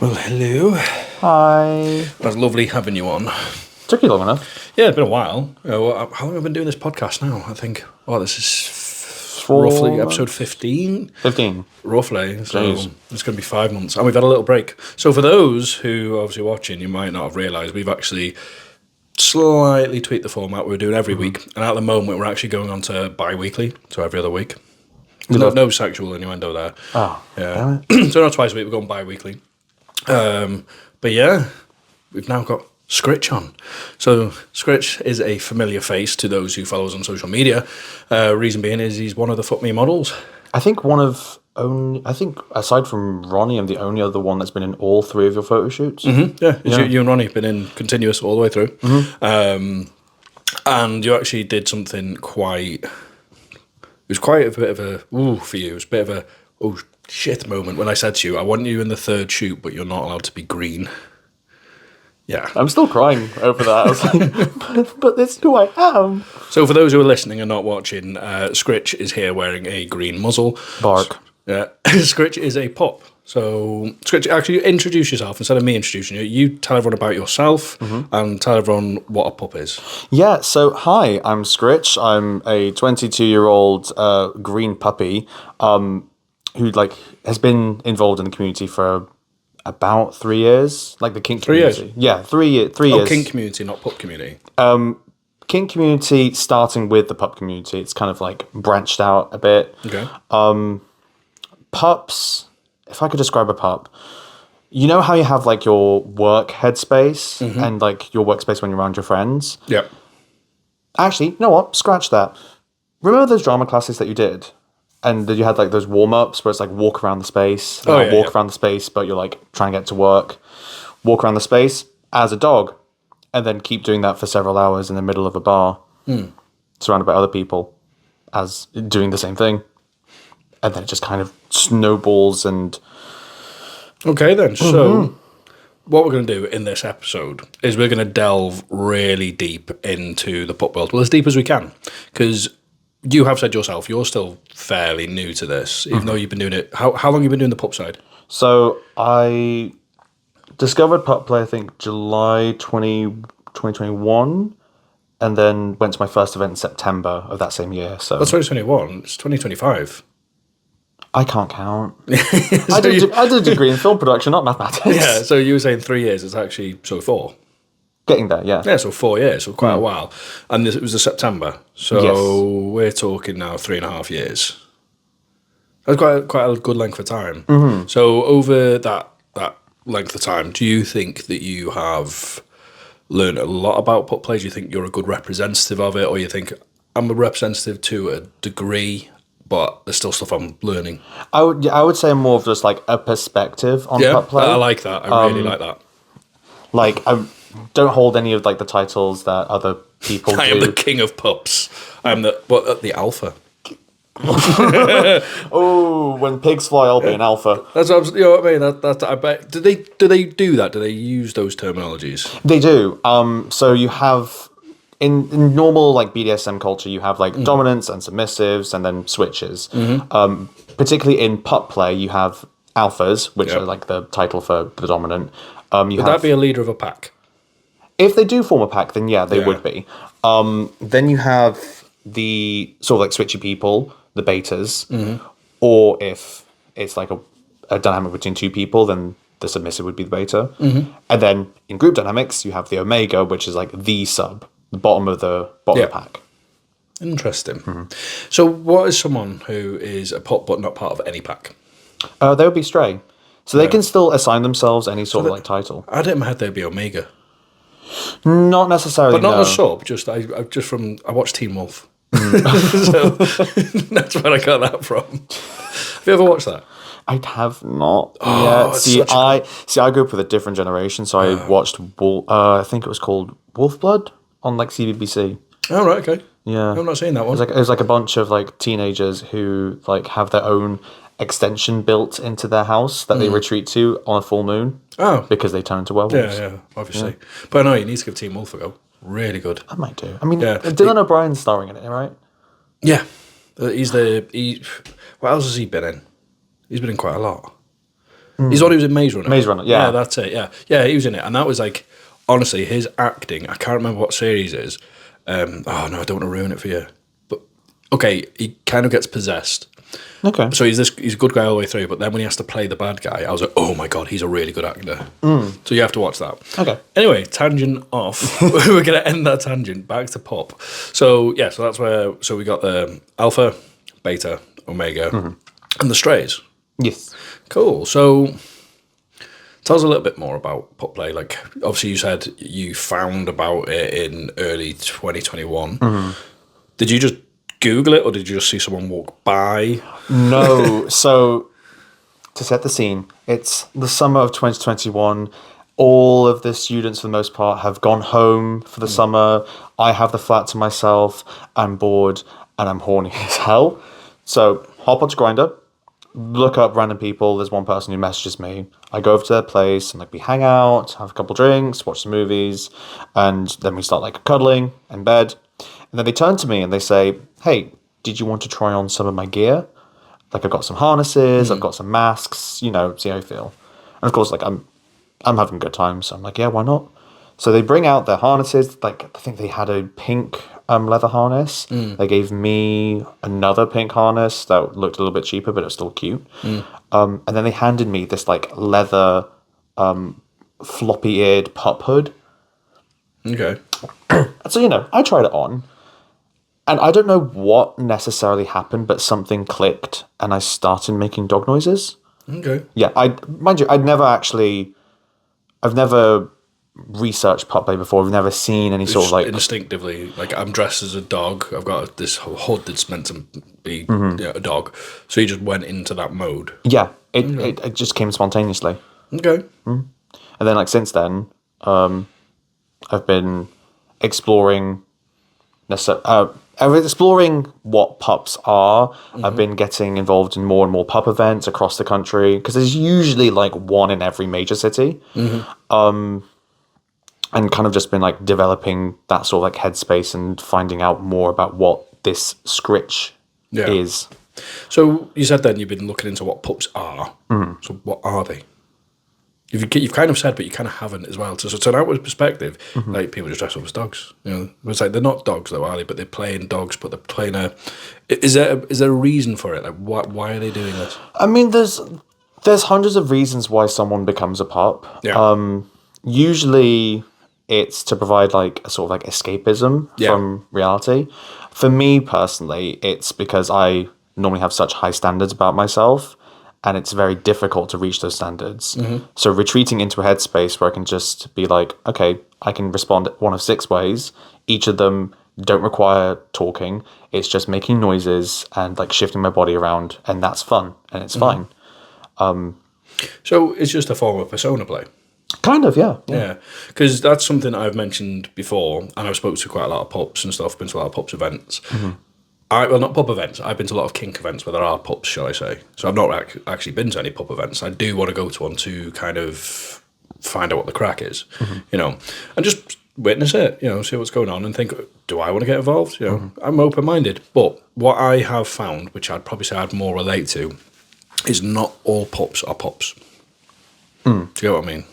Well, hello. Hi. That's lovely having you on. Took you long enough. Yeah, it's been a while. How long have I been doing this podcast now? I think, this is roughly episode 15? 15. Roughly. So Jeez. it's going to be 5 months. And we've had a little break. So for those who are obviously watching, you might not have realised, we've actually slightly tweaked the format we were doing every week. And at the moment, we're actually going on to bi-weekly, so every other week. No sexual innuendo there. Oh, yeah. So not twice a week, we're going bi-weekly. But yeah, we've now got Scritch on. So Scritch is a familiar face to those who follow us on social media. Reason being is he's one of the FKME models. I think aside from Ronnie, I'm the only other one that's been in all three of your photo shoots. Mm-hmm. Yeah. You and Ronnie have been in continuous all the way through. Mm-hmm. And you actually did something quite... It was quite a bit of a... for you. It was a bit of a... shit moment when I said to you, I want you in the third shoot, but you're not allowed to be green. Yeah. I'm still crying over that. I was like, but this is who I am. So for those who are listening and not watching, Scritch is here wearing a green muzzle. Bark. Yeah. Scritch is a pup. So Scritch, actually introduce yourself. Instead of me introducing you, you tell everyone about yourself and tell everyone what a pup is. Yeah, so hi, I'm Scritch. I'm a 22-year-old green puppy who has been involved in the community for about 3 years, like the kink community. 3 years? Yeah, 3 years. 3 years. Kink community, not pup community. Kink community starting with the pup community. It's kind of like branched out a bit. Okay. Pups, if I could describe a pup, you know how you have like your work headspace and like your workspace when you're around your friends? Yeah. Actually, you know what? Scratch that. Remember those drama classes that you did? And then you had like those warm-ups where it's like walk around the space. Around the space, but you're like trying to get to work. Walk around the space as a dog. And then keep doing that for several hours in the middle of a bar. Surrounded by other people as doing the same thing. And then it just kind of snowballs and... Okay then, so what we're going to do in this episode is we're going to delve really deep into the pup world. Well, as deep as we can. Because... you have said yourself, you're still fairly new to this, even though you've been doing it. How long have you been doing the pup side? So I discovered pup play, I think, July 2021, and then went to my first event in September of that same year. So That's 2021. It's 2025. I can't count. I did a degree in film production, not mathematics. Yeah, so you were saying 3 years. It's actually, 4. Getting there, yeah. Yeah, so 4 years, so quite a while. And it was the September. So we're talking now 3.5 years. That's quite a good length of time. So over that length of time, do you think that you have learned a lot about pup play? Do you think you're a good representative of it? Or you think I'm a representative to a degree, but there's still stuff I'm learning? I would say more of just like a perspective on pup play. I like that. I really like that. Like, I don't hold any of like the titles that other people do. I am the king of pups. I'm the alpha. Oh, when pigs fly, I'll be an alpha. That's what you know what I mean. That I bet. Do they do that? Do they use those terminologies? They do. So you have in normal like BDSM culture, you have like dominants and submissives, and then switches. Particularly in pup play, you have alphas, which are like the title for the dominant. Would that be a leader of a pack? If they do form a pack, then yeah, they would be. Then you have the sort of like switchy people, the betas, or if it's like a dynamic between two people, then the submissive would be the beta. And then in group dynamics, you have the omega, which is like the sub, the bottom of the pack. Interesting. So what is someone who is a pup but not part of any pack? They would be stray. So they can still assign themselves any sort of like title. I didn't have they'd be omega. Not necessarily, but not a sub. I watched Teen Wolf, so that's where I got that from. Have you ever watched that? I have not yet. I grew up with a different generation, so I watched I think it was called Wolf Blood on like CBBC. Oh right, okay. Yeah, I'm not seeing that one. It was like a bunch of like teenagers who like have their own extension built into their house that they retreat to on a full moon. Oh. Because they turn into werewolves. Yeah, obviously. Yeah. But no, you need to give Teen Wolf a go. Really good. I might do. I mean, Dylan O'Brien's starring in it, right? Yeah. What else has he been in? He's been in quite a lot. He's the one who was in Maze Runner. Maze Runner, yeah. Yeah, that's it, yeah. Yeah, he was in it. And that was like, honestly, his acting, I can't remember what series it is. Oh, no, I don't want to ruin it for you. But, okay, he kind of gets possessed. Okay. So he's a good guy all the way through, but then when he has to play the bad guy, I was like, oh my God, he's a really good actor. So you have to watch that. Okay. Anyway, tangent off. We're going to end that tangent. Back to pop. So, yeah, so that's where, so we got the Alpha, Beta, Omega, and the Strays. Yes. Cool. So tell us a little bit more about pop play. Like, obviously you said you found about it in early 2021. Did you just Google it, or did you just see someone walk by? No. So to set the scene, it's the summer of 2021. All of the students, for the most part, have gone home for the summer. I have the flat to myself. I'm bored and I'm horny as hell. So hop onto Grindr, look up random people. There's one person who messages me. I go over to their place and like we hang out, have a couple drinks, watch some movies, and then we start like cuddling in bed. And then they turn to me and they say, "Hey, did you want to try on some of my gear? Like I've got some harnesses, I've got some masks, you know, see how you feel." And of course, like I'm having a good time, so I'm like, yeah, why not? So they bring out their harnesses. Like I think they had a pink leather harness. They gave me another pink harness that looked a little bit cheaper, but it was still cute. And then they handed me this like leather floppy-eared pup hood. Okay. So, you know, I tried it on. And I don't know what necessarily happened, but something clicked and I started making dog noises. Okay. Yeah, mind you, I've never researched pup play before. I've never seen any sort of like instinctively, like I'm dressed as a dog. I've got this hood that's meant to be a dog. So you just went into that mode. Yeah, it just came spontaneously. Okay. And then like since then, I've been exploring what pups are. I've been getting involved in more and more pup events across the country because there's usually like one in every major city. And kind of just been like developing that sort of like headspace and finding out more about what this scritch is. So you said then you've been looking into what pups are. So what are they? You've kind of said, but you kind of haven't as well. So an outward perspective, like people just dress up as dogs. You know, it's like they're not dogs though, are they? But they're playing dogs. But they're playing a. Is there a reason for it? Like why are they doing this? I mean, there's hundreds of reasons why someone becomes a pup. Yeah. Usually, it's to provide like a sort of like escapism from reality. For me personally, it's because I normally have such high standards about myself. And it's very difficult to reach those standards. So retreating into a headspace where I can just be like, okay, I can respond one of 6 ways. Each of them don't require talking. It's just making noises and like shifting my body around. And that's fun. And it's fine. So it's just a form of persona play. Kind of, yeah. Yeah, because that's something I've mentioned before. And I've spoken to quite a lot of pups and stuff, been to a lot of pups events. Well, not pub events. I've been to a lot of kink events where there are pubs, shall I say. So I've not actually been to any pub events. I do want to go to one to kind of find out what the crack is, you know, and just witness it, you know, see what's going on and think, do I want to get involved? You know, I'm open-minded. But what I have found, which I'd probably say I'd more relate to, is not all pups are pups. Do you get what I mean?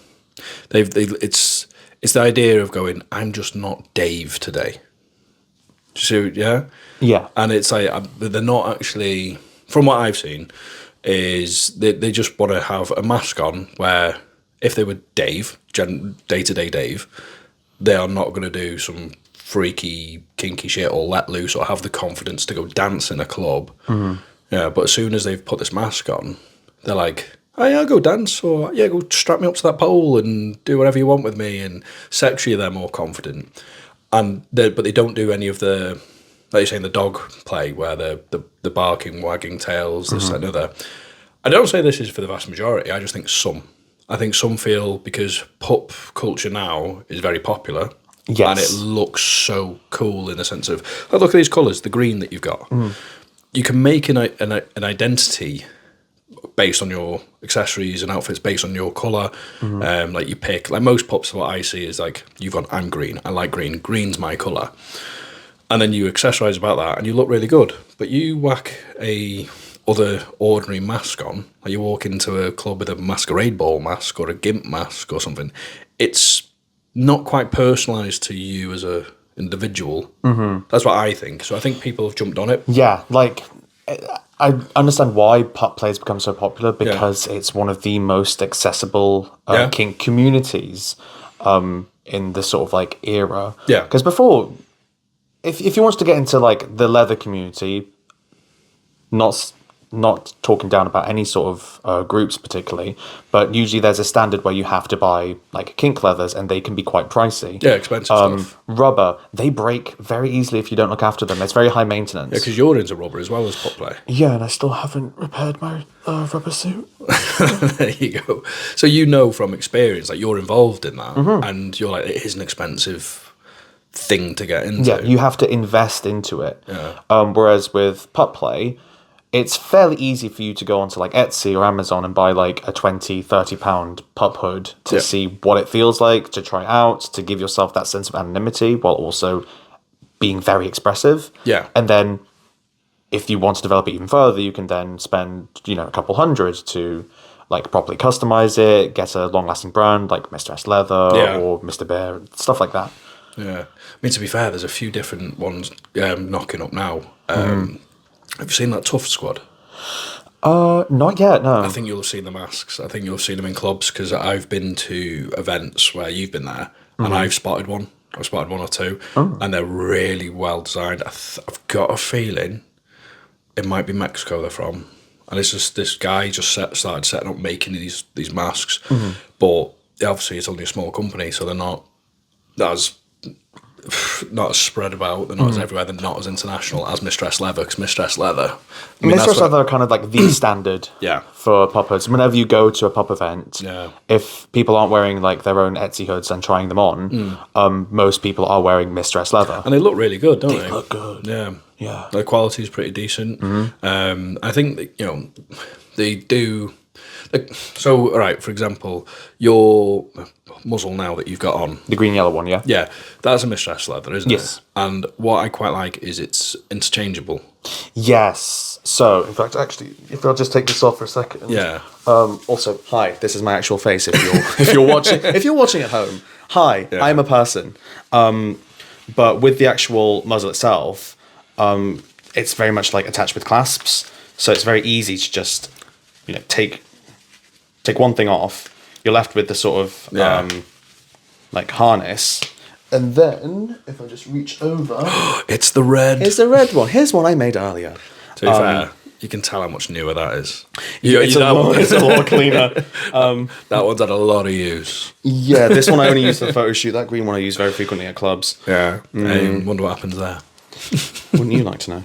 It's the idea of going, I'm just not Dave today. So, yeah? Yeah. And it's like, they're not actually, from what I've seen, is they just want to have a mask on where if they were Dave, day-to-day Dave, they are not going to do some freaky, kinky shit or let loose or have the confidence to go dance in a club. Yeah, but as soon as they've put this mask on, they're like, oh yeah, I'll go dance, or yeah, go strap me up to that pole and do whatever you want with me. And sexually, they're more confident. But they don't do any of the, like you're saying, the dog play where the barking, wagging tails, this, that, and other. I don't say this is for the vast majority. I just think some. I think some feel because pup culture now is very popular. Yes. And it looks so cool in the sense of, oh, look at these colours, the green that you've got. You can make an identity based on your accessories and outfits, based on your colour. Like you pick, like most pups, what I see is like, you've gone, I'm green, I like green, green's my colour. And then you accessorise about that and you look really good. But you whack a other ordinary mask on, like you walk into a club with a masquerade ball mask or a gimp mask or something, it's not quite personalised to you as a individual. Mm-hmm. That's what I think. So I think people have jumped on it. Yeah, like I understand why pup play has become so popular because it's one of the most accessible kink communities in this sort of like era. Yeah. Because before, if you wanted to get into like the leather community, not talking down about any sort of groups particularly, but usually there's a standard where you have to buy like kink leathers and they can be quite pricey. Yeah, expensive stuff. Rubber, they break very easily if you don't look after them. It's very high maintenance. Yeah, because you're into rubber as well as pup play. Yeah, and I still haven't repaired my rubber suit. There you go. So you know from experience, like you're involved in that, and you're like, it is an expensive thing to get into. Yeah, you have to invest into it. Yeah. Whereas with pup play, it's fairly easy for you to go onto like Etsy or Amazon and buy like a £20-30 pup hood to see what it feels like, to try out, to give yourself that sense of anonymity while also being very expressive. Yeah. And then if you want to develop it even further, you can then spend, a couple hundred to like properly customize it, get a long-lasting brand like Mr. S Leather or Mr. Bear, stuff like that. Yeah. I mean, to be fair, there's a few different ones knocking up now. Have you seen that Tough Squad? Not yet, no. I think you'll have seen the masks. I think you'll have seen them in clubs because I've been to events where you've been there and I've spotted one. I've spotted one or two and they're really well designed. I've got a feeling it might be Mexico they're from. And it's just this guy just started setting up making these masks. But obviously it's only a small company, so they're not as spread about, they're not as everywhere, they're not as international as Mr. S Leather, because Mr. S Leather... Mr. S Leather are kind of like the standard for pup hoods. Whenever you go to a pup event, if people aren't wearing like their own Etsy hoods and trying them on, most people are wearing Mr. S Leather. And they look really good, don't they? They look good. Yeah. Yeah. The quality is pretty decent. I think that, they do... So, all right, for example, your muzzle now that you've got on... The green-yellow one, yeah? Yeah, that's a Mr. S Leather, isn't it? Yes. And what I quite like is it's interchangeable. Yes. So, in fact, actually, if I'll just take this off for a second. Yeah. Also, hi, this is my actual face if you're watching at home. Hi, I'm a person. But with the actual muzzle itself, it's very much like attached with clasps. So it's very easy to just, take one thing off, you're left with the sort of like harness, and then if I just reach over, it's the red. It's the red one. Here's one I made earlier. To be fair, you can tell how much newer that is. It's a lot cleaner. That one's had a lot of use. Yeah, this one I only use for the photo shoot. That green one I use very frequently at clubs. Yeah, I wonder what happens there. Wouldn't you like to know?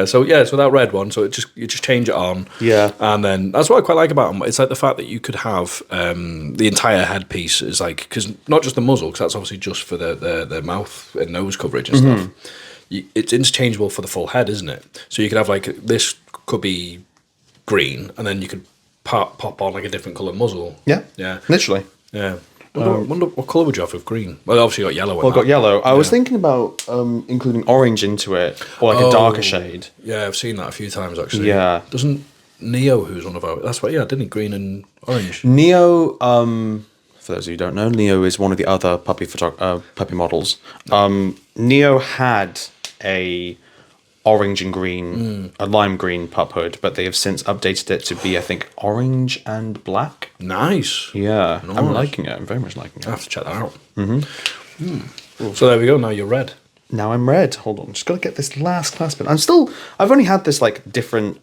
So that red one. So you just change it on. Yeah, and then that's what I quite like about them. It's like the fact that you could have the entire headpiece is like, because not just the muzzle, because that's obviously just for the mouth and nose coverage and stuff. It's interchangeable for the full head, isn't it? So you could have like this could be green, and then you could pop on like a different colour muzzle. Yeah, literally. Yeah. Wonder what colour would you have with green? Well, obviously you got yellow. Well, I got yellow. I was thinking about including orange into it, or like a darker shade. Yeah, I've seen that a few times actually. Yeah. Doesn't Neo, who's one of our... That's what, didn't he? Green and orange. Neo, for those of you who don't know, Neo is one of the other puppy models. Neo had a orange and green, a lime green pup hood, but they have since updated it to be, I think, orange and black. Nice. Yeah, nice. I'm liking it. I'm very much liking it. I have to check that out. So there we go. Now you're red. Now I'm red. Hold on. Just got to get this last clasp in. I've only had this like different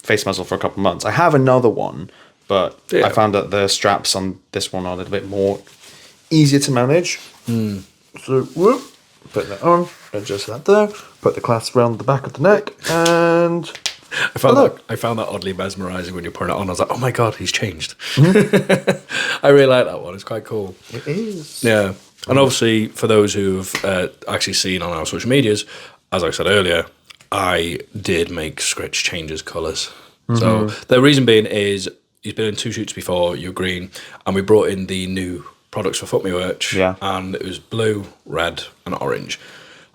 face muzzle for a couple of months. I have another one, but I found that the straps on this one are a little bit more easier to manage. So whoop, put that on, adjust that there, put the clasp around the back of the neck, and I found that oddly mesmerising when you put it on. I was like, oh my god, he's changed. I really like that one. It's quite cool. It is. Yeah. And obviously, for those who've actually seen on our social medias, as I said earlier, I did make Scritch change his colours. So the reason being is he's been in 2 shoots before, you're green, and we brought in the new products for Foot Me Merch, and it was blue, red, and orange.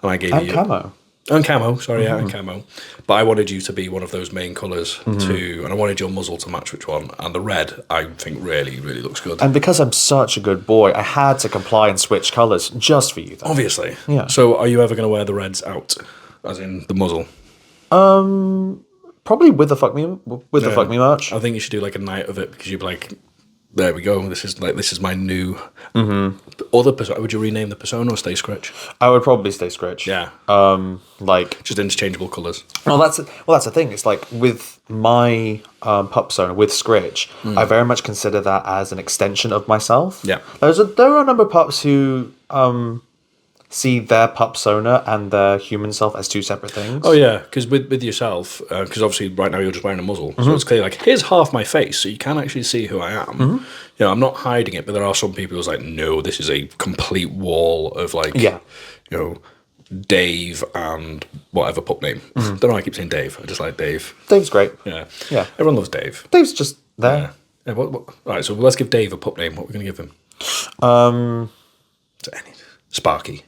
And I gave you camo. And camo, sorry, yeah, and camo. But I wanted you to be one of those main colours too, and I wanted your muzzle to match which one. And the red, I think, really, really looks good. And because I'm such a good boy, I had to comply and switch colours just for you, though. Obviously. Yeah. So are you ever going to wear the reds out, as in the muzzle? Probably with the Fuck Me merch. I think you should do like a night of it because you'd be like, there we go. This is my new other persona. Would you rename the persona or stay Scritch? I would probably stay Scritch. Yeah. Like Just interchangeable colours. well, that's the thing. It's like with my pup persona with Scritch, I very much consider that as an extension of myself. Yeah. There are a number of pups who see their pup persona and their human self as two separate things. Oh yeah, because with yourself, because obviously right now you're just wearing a muzzle, so it's clear like here's half my face, so you can actually see who I am. You know, I'm not hiding it, but there are some people who's like, no, this is a complete wall of like, you know, Dave and whatever pup name. Don't know why I keep saying Dave. I just like Dave. Dave's great. Yeah, Yeah. Everyone loves Dave. Dave's just there. Yeah. All right, so let's give Dave a pup name. What are we going to give him? Sparky.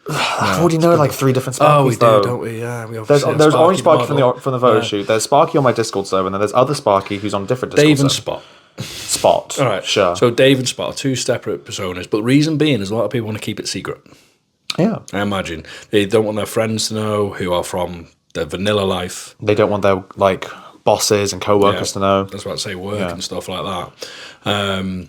I already know like 3 different Sparkies. Oh, we do, though. don't we? Yeah, we There's obviously have Orange Sparky the model. from the photo shoot. There's Sparky on my Discord server, and then there's other Sparky who's on a different Discord Dave and server. Spot. Spot. All right, Sure. So Dave and Spot are 2 separate personas, but the reason being is a lot of people want to keep it secret. Yeah. I imagine they don't want their friends to know who are from their vanilla life. They don't want their like bosses and co-workers to know. That's what I say, work and stuff like that.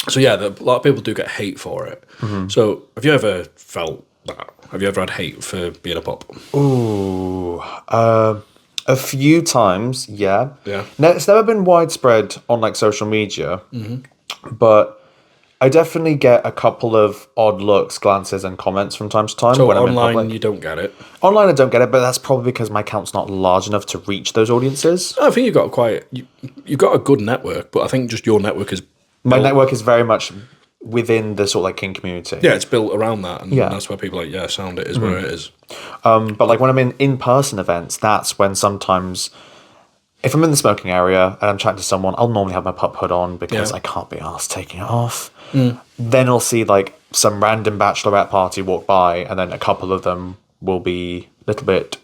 So yeah, a lot of people do get hate for it. So have you ever felt that? Have you ever had hate for being a pup? Ooh, a few times, yeah. Yeah. It's never been widespread on like social media, but I definitely get a couple of odd looks, glances, and comments from time to time. So when I'm in online, public. you don't get it. Online, I don't get it, but that's probably because my account's not large enough to reach those audiences. I think you've got a good network, but I think just your network is My network is very much within the sort of like kink community. yeah, it's built around that, and Yeah. that's where people are like, yeah, sound it is where it is. But like when I'm in in-person events, that's when sometimes if I'm in the smoking area and I'm chatting to someone, I'll normally have my pup hood on because I can't be arsed taking it off. Then I'll see like some random bachelorette party walk by, and then a couple of them will be a little bit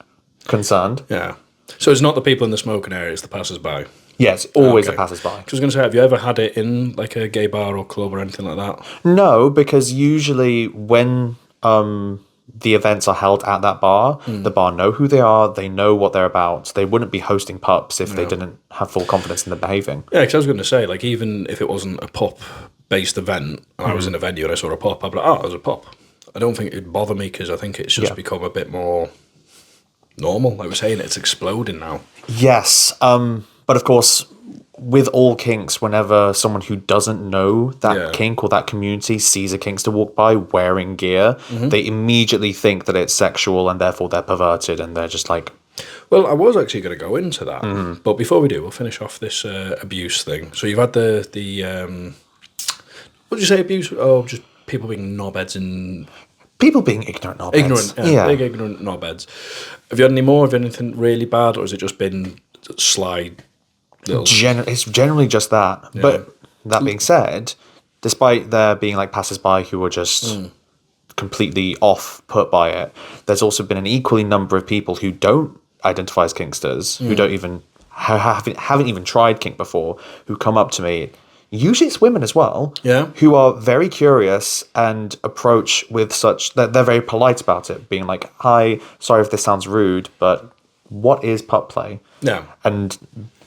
concerned. Yeah. So it's not the people in the smoking area; it's the passers-by. Yeah, it's always Okay. a passers-by. I was going to say, have you ever had it in like a gay bar or club or anything like that? No, because usually when the events are held at that bar, the bar know who they are, they know what they're about. They wouldn't be hosting pups if they didn't have full confidence in their behaving. Yeah, because I was going to say, like, even if it wasn't a pup-based event, and I was in a venue and I saw a pup, I'd be like, oh, there's a pup. I don't think it'd bother me because I think it's just become a bit more normal. Like we're saying, it's exploding now. Yes, but of course, with all kinks, whenever someone who doesn't know that kink or that community sees a kinkster walk by wearing gear, they immediately think that it's sexual and therefore they're perverted and they're just like... Well, I was actually going to go into that, but before we do, we'll finish off this abuse thing. So you've had the what did you say, abuse? Oh, just people being knobheads and... People being ignorant knobheads. Ignorant, yeah. Big ignorant knobheads. Have you had any more? Have you had anything really bad, or has it just been sly little... It's generally just that. Yeah. But that being said, despite there being like passers-by who were just completely off-put by it, there's also been an equally number of people who don't identify as kinksters, who don't even haven't even tried kink before, who come up to me. Usually it's women as well, who are very curious and approach with such... They're very polite about it, being like, hi, sorry if this sounds rude, but what is pup play? Yeah. And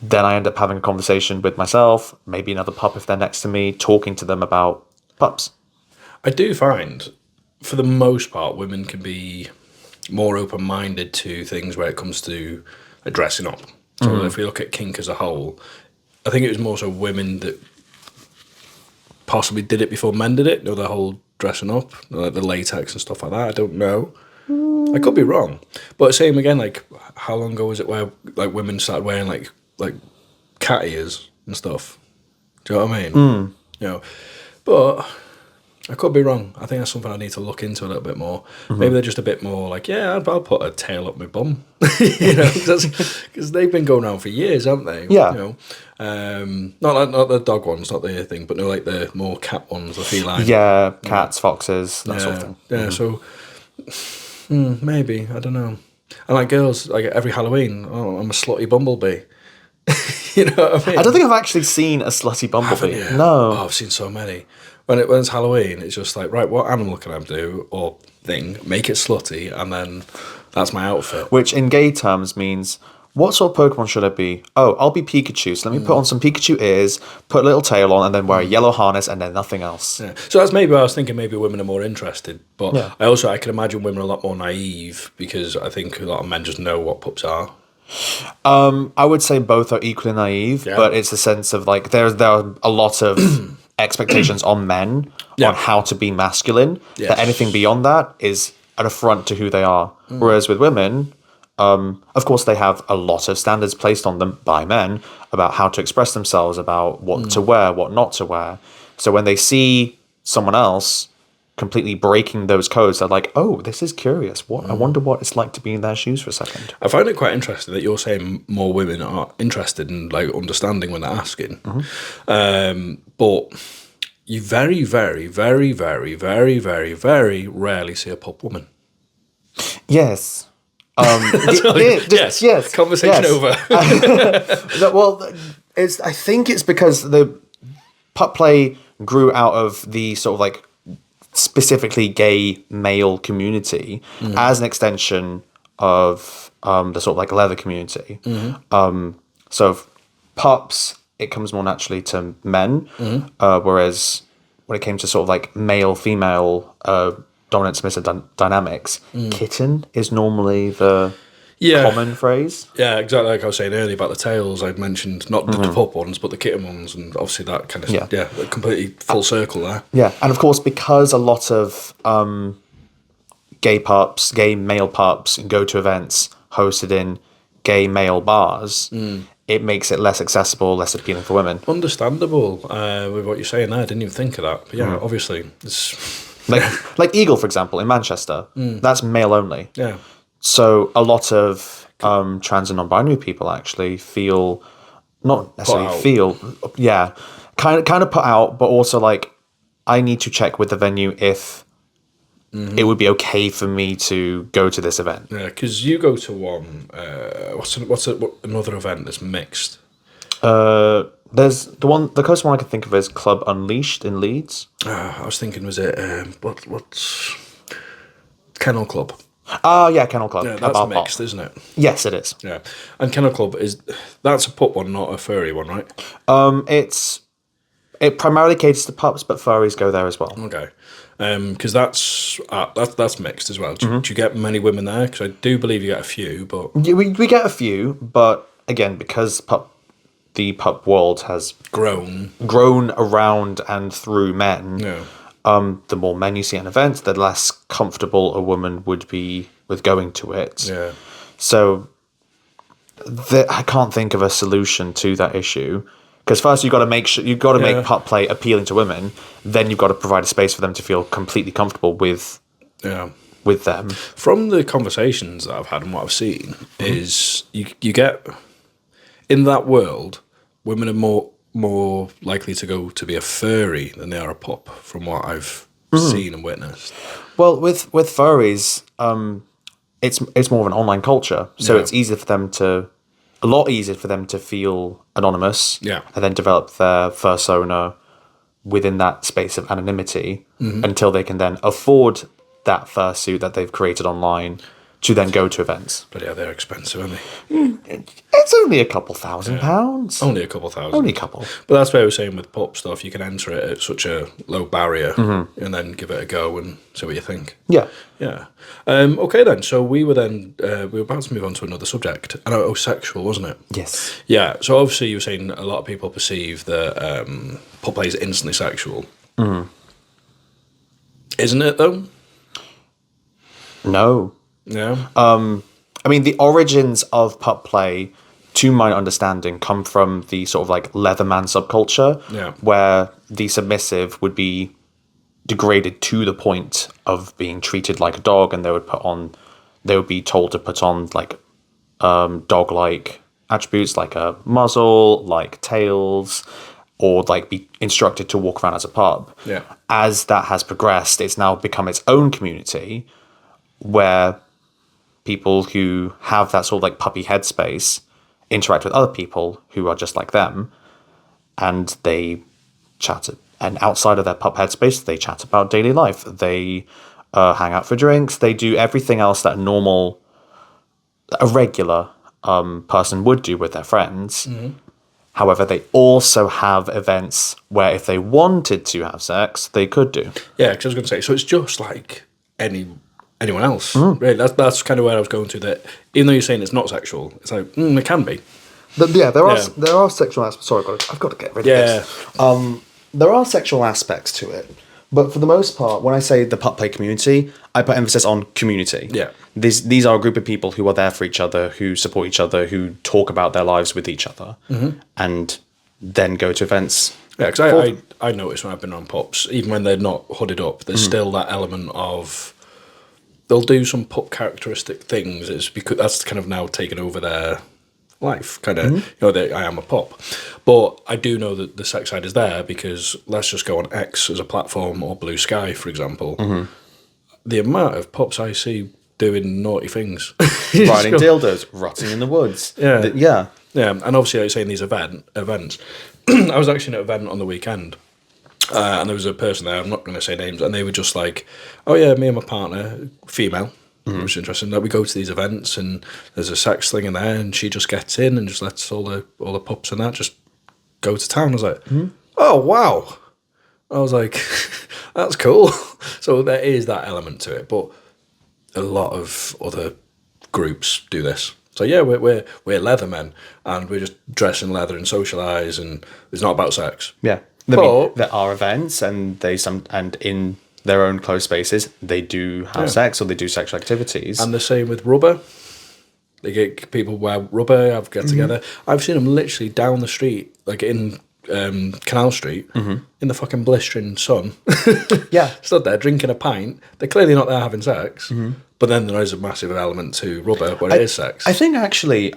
then I end up having a conversation with myself, maybe another pup if they're next to me, talking to them about pups. I do find, for the most part, women can be more open-minded to things where it comes to dressing up. So if we look at kink as a whole, I think it was more so women that possibly did it before men did it. You know, the whole dressing up, like the latex and stuff like that. I don't know. I could be wrong. But same again, like how long ago was it where like women started wearing like cat ears and stuff? Do you know what I mean? You know, but I could be wrong. I think that's something I need to look into a little bit more. Maybe they're just a bit more like, yeah, I'll put a tail up my bum. You know, because they've been going around for years, haven't they? Yeah. You know, not the dog ones, not the thing, but no, like the more cat ones, the feline. Yeah, cats, foxes, that sort of thing. Yeah, so Maybe, I don't know. And like girls, like every Halloween, oh, I'm a slutty bumblebee. You know what I mean? I don't think I've actually seen a slutty bumblebee. Haven't you? No. Oh, I've seen so many. When it's Halloween, it's just like, right, what animal can I do or thing? Make it slutty, and then that's my outfit. Which in gay terms means, what sort of Pokemon should I be? Oh, I'll be Pikachu. So let me put on some Pikachu ears, put a little tail on, and then wear a yellow harness, and then nothing else. Yeah. So that's maybe why I was thinking maybe women are more interested. But Yeah. I can imagine women are a lot more naive because I think a lot of men just know what pups are. I would say both are equally naive, but it's a sense of like there are a lot of expectations on men on how to be masculine. Yes. That anything beyond that is an affront to who they are. Whereas with women, of course, they have a lot of standards placed on them by men about how to express themselves, about what to wear, what not to wear. So when they see someone else completely breaking those codes, they're like, oh, this is curious. I wonder what it's like to be in their shoes for a second. I find it quite interesting that you're saying more women are interested in like understanding when they're asking. But you very, very, very, very, very, very, very rarely see a pup woman. Yes. Yes. Conversation over. Well, I think it's because the pup play grew out of the sort of like specifically gay male community as an extension of the sort of like leather community. So pups, it comes more naturally to men, whereas when it came to sort of like male-female dominant submissive dynamics, kitten is normally the common phrase. Yeah, exactly like I was saying earlier about the tails. I'd mentioned not the pup ones, but the kitten ones, and obviously that kind of completely full circle there. Yeah, and of course because a lot of gay male pups go to events hosted in gay male bars, it makes it less accessible, less appealing for women. Understandable with what you're saying there. I didn't even think of that. But yeah, obviously it's like Eagle, for example, in Manchester, that's male only. Yeah. So a lot of trans and non-binary people actually feel, not necessarily kind of put out, but also like, I need to check with the venue if it would be okay for me to go to this event. Yeah, because you go to one. What's another event that's mixed? There's the closest one I can think of is Club Unleashed in Leeds. I was thinking, was it what's Kennel Club? Yeah, Kennel Club. Yeah, that's mixed, isn't it? Yes, it is. Yeah, and Kennel Club that's a pup one, not a furry one, right? It primarily caters to pups, but furries go there as well. Okay, because that's mixed as well. Do you get many women there? Because I do believe you get a few, but we get a few, but again, because the pup world has grown around and through men. Yeah. The more men you see at an event, the less comfortable a woman would be with going to it. Yeah. So I can't think of a solution to that issue. Because first you've got to make pup play appealing to women. Then you've got to provide a space for them to feel completely comfortable with them. From the conversations that I've had and what I've seen is you get in that world, women are more likely to go to be a furry than they are a pup, from what I've seen and witnessed. Well, with furries, it's more of an online culture, so it's a lot easier for them to feel anonymous, and then develop their fursona within that space of anonymity until they can then afford that fursuit that they've created online to then go to events. But yeah, they're expensive, aren't they? It's only a couple £1,000. Only a couple thousand. Only a couple. But that's what I was saying with pup stuff. You can enter it at such a low barrier and then give it a go and see what you think. Yeah. Yeah. Okay then. So we were about to move on to another subject. I know it was sexual, wasn't it? Yes. Yeah. So obviously you were saying a lot of people perceive that pup play is instantly sexual. Isn't it though? No. Yeah. I mean, the origins of pup play, to my understanding, come from the sort of like Leatherman subculture, where the submissive would be degraded to the point of being treated like a dog, and they would be told to put on like dog-like attributes like a muzzle, like tails, or like be instructed to walk around as a pup. Yeah. As that has progressed, it's now become its own community where people who have that sort of like puppy headspace interact with other people who are just like them, and they chat. And outside of their pup headspace, they chat about daily life. They hang out for drinks. They do everything else that a regular person would do with their friends. Mm-hmm. However, they also have events where if they wanted to have sex, they could do. Yeah, because I was going to say, so it's just like anyone else. Really, that's kind of where I was going to. That even though you're saying it's not sexual, it's like it can be. There are sexual aspects. Sorry, I've got to get rid of this. There are sexual aspects to it, but for the most part, when I say the pup play community, I put emphasis on community. Yeah, these are a group of people who are there for each other, who support each other, who talk about their lives with each other, and then go to events. Yeah, because I notice when I've been on pups, even when they're not hooded up, there's still that element of they'll do some pup characteristic things. It's because that's kind of now taken over their life, kind of. I am a pup, but I do know that the sex side is there because let's just go on X as a platform or Blue Sky, for example. The amount of pups I see doing naughty things, riding dildos, rotting in the woods. Yeah, and obviously, like saying these events. I was actually at an event on the weekend. And there was a person there, I'm not going to say names, and they were just like, oh yeah, me and my partner, female, which is interesting, that we go to these events and there's a sex thing in there and she just gets in and just lets all the pups and that just go to town. I was like, oh wow. I was like, that's cool. So there is that element to it, but a lot of other groups do this. So yeah, we're Leathermen and we just dress in leather and socialise and it's not about sex. Yeah. There are events, and and in their own closed spaces, they do have sex or they do sexual activities. And the same with rubber. They get people wear rubber, have get together. I've seen them literally down the street, like in Canal Street, in the fucking blistering sun. Stood there drinking a pint. They're clearly not there having sex, but then there is a massive element to rubber where it is sex. I think actually,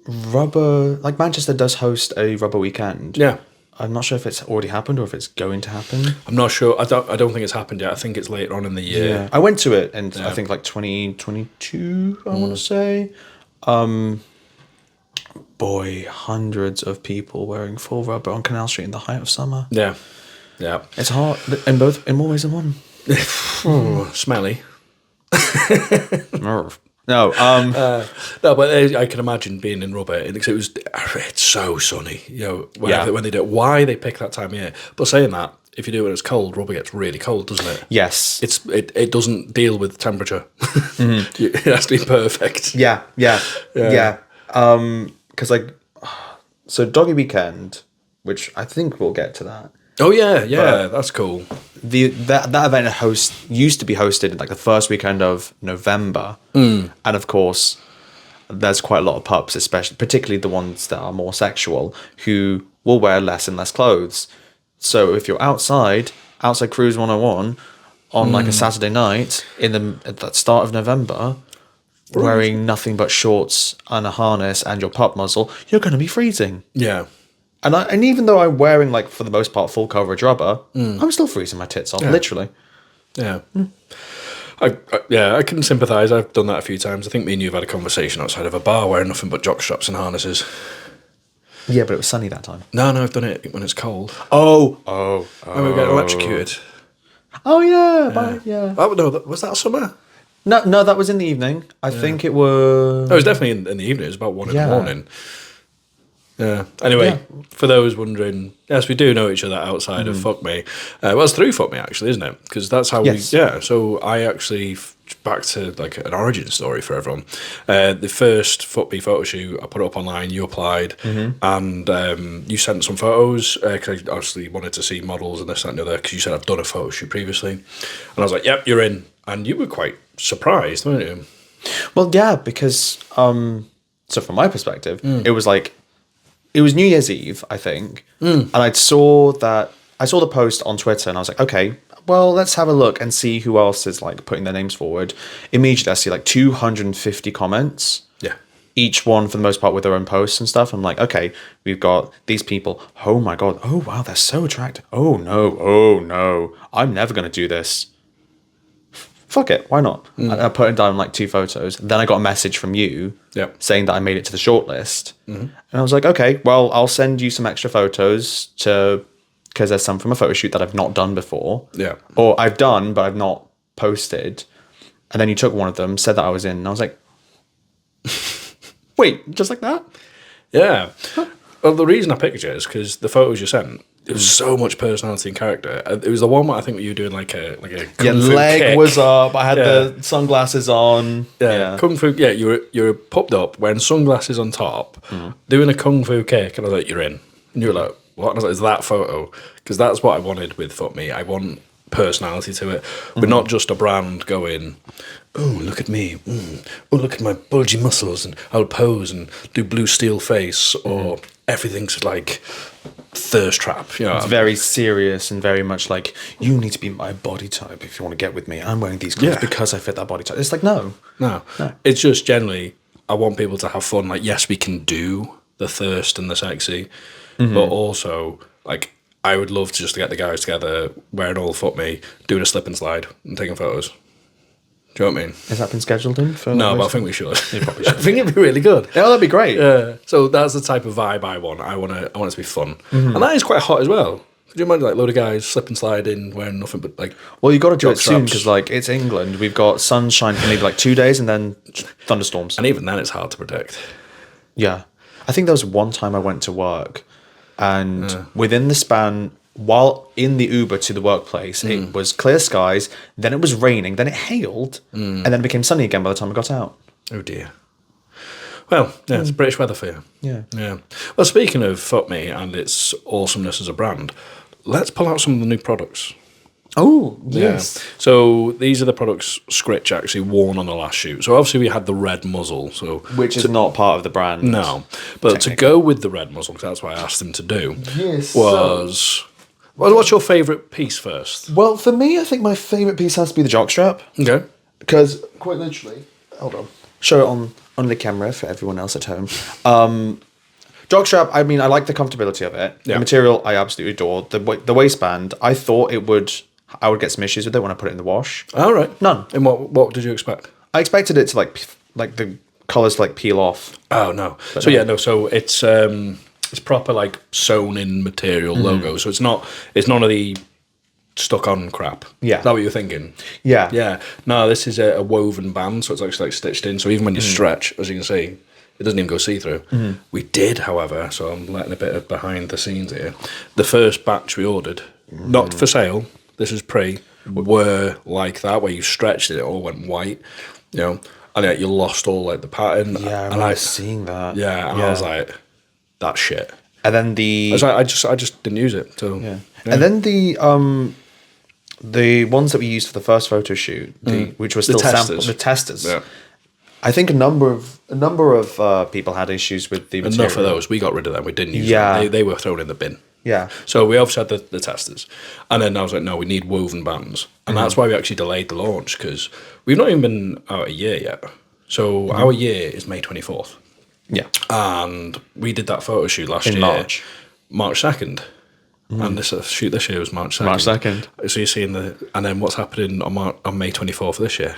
rubber, like Manchester does host a rubber weekend. Yeah. I'm not sure if it's already happened or if it's going to happen. I'm not sure. I don't think it's happened yet. I think it's later on in the year. Yeah. I went to it, and I think like 2022, I want to say. Boy, hundreds of people wearing full rubber on Canal Street in the height of summer. Yeah. It's hot in more ways than one. Smelly. No, no, but I can imagine being in rubber. It's so sunny, when they do it. Why they pick that time of year? But saying that, if you do it when it's cold, rubber gets really cold, doesn't it? Yes. It doesn't deal with temperature. It has to be perfect. Yeah. Because so Doggy Weekend, which I think we'll get to that. Oh yeah, that's cool. That event used to be hosted like the first weekend of November, and of course, there's quite a lot of pups, particularly the ones that are more sexual, who will wear less and less clothes. So if you're outside Cruise 101 on like a Saturday night at the start of November, wearing nothing but shorts and a harness and your pup muzzle, you're going to be freezing. Yeah. And even though I'm wearing, like, for the most part, full coverage rubber, I'm still freezing my tits off, literally. Yeah. I can sympathise. I've done that a few times. I think me and you have had a conversation outside of a bar wearing nothing but jock straps and harnesses. Yeah, but it was sunny that time. No, I've done it when it's cold. Oh. When we get electrocuted. Oh, yeah. Oh, no, was that summer? No, that was in the evening. I think it was... It was definitely in the evening. It was about 1 in the morning. Yeah. Anyway, for those wondering, yes, we do know each other outside of Fuck Me. Well, it's through Fuck Me, actually, isn't it? Because that's how we... Yeah, so I actually... Back to like an origin story for everyone. The first Fuck Me photo shoot, I put it up online, you applied, and you sent some photos, because I obviously wanted to see models and this, that and the other, because you said I've done a photo shoot previously. And I was like, yep, you're in. And you were quite surprised, weren't you? Well, yeah, because... so from my perspective, it was like... It was New Year's Eve, I think, and I saw the post on Twitter, and I was like, okay, well, let's have a look and see who else is like putting their names forward. Immediately, I see like 250 comments. Yeah. Each one, for the most part, with their own posts and stuff. I'm like, okay, we've got these people. Oh my god. Oh wow, they're so attractive. Oh no. I'm never gonna do this. fuck it, why not? And I put down like 2 photos. Then I got a message from you saying that I made it to the shortlist. And I was like, okay, well, I'll send you some extra photos because there's some from a photo shoot that I've not done before. Yeah. Or I've done, but I've not posted. And then you took one of them, said that I was in, and I was like, wait, just like that? Yeah. Well, the reason I picked you is because the photos you sent, it was so much personality and character. It was the one where I think you were doing like a kung fu leg kick. was up. I had the sunglasses on. Yeah, kung fu. Yeah, you were popped up wearing sunglasses on top, doing a kung fu kick, and I was like, "You're in." And you were like, "What?" And I was like, "Is that photo?" Because that's what I wanted with Fuck Me. I want personality to it. We're not just a brand going, "Oh, look at me! Oh, look at my bulgy muscles," and I'll pose and do blue steel face, or everything's like thirst trap. You know, it's very serious and very much like, you need to be my body type if you want to get with me. I'm wearing these clothes because I fit that body type. It's like, no. It's just generally, I want people to have fun. Like, yes, we can do the thirst and the sexy, but also like, I would love to just get the guys together wearing all Fuck Me, doing a slip and slide and taking photos. Do you know what I mean? Has that been scheduled in? No, but I think we should. You probably should. I think it'd be really good. Yeah, that'd be great. Yeah. So that's the type of vibe I want. I want it to be fun, and that is quite hot as well. Could you imagine like a load of guys slip and slide in wearing nothing but like? Well, you got to do it soon straps. because like it's England. We've got sunshine for maybe like 2 days and then thunderstorms. And even then, it's hard to predict. Yeah, I think there was one time I went to work, and within the span, while in the Uber to the workplace, it was clear skies, then it was raining, then it hailed, and then it became sunny again by the time I got out. Oh dear. Well, yeah, it's British weather for you. Yeah. Well, speaking of Fuck Me and its awesomeness as a brand, let's pull out some of the new products. Oh, yes. Yeah. So these are the products Scritch actually worn on the last shoot. So obviously we had the red muzzle. Which is not part of the brand. No. But to go with the red muzzle, because that's what I asked him to do, was... Well, what's your favourite piece first? Well, for me, I think my favourite piece has to be the jockstrap. Okay. Because, quite literally, hold on, show it on the camera for everyone else at home. Jockstrap, I mean, I like the comfortability of it. Yeah. The material, I absolutely adore. The waistband, I thought I would get some issues with it when I put it in the wash. All right. None. And what did you expect? I expected it to like the colours like peel off. Oh no. But so so it's proper like sewn in material logo. So it's none of the stuck on crap. Yeah. Is that what you're thinking? Yeah. Yeah. No, this is a woven band, so it's actually like stitched in. So even when you stretch, as you can see, it doesn't even go see-through. We did, however, so I'm letting a bit of behind the scenes here. The first batch we ordered, not for sale, this is pre, were like that, where you stretched it, it all went white, you know, and yet you lost all like the pattern. Yeah, and I seeing that. Yeah, and I was like, that's shit. And then I just didn't use it. So yeah. And then the ones that we used for the first photo shoot, which was still samples, the testers. Yeah. I think a number of people had issues with the material. Enough of those. We got rid of them. We didn't use them. They were thrown in the bin. Yeah. So we obviously had the testers. And then I was like, no, we need woven bands. And that's why we actually delayed the launch, because we've not even been out a year yet. So our year is May 24th. Yeah. And we did that photo shoot last year. March 2nd. And this shoot this year was March 2nd. March 2nd. So you're seeing and then what's happening on May 24th this year?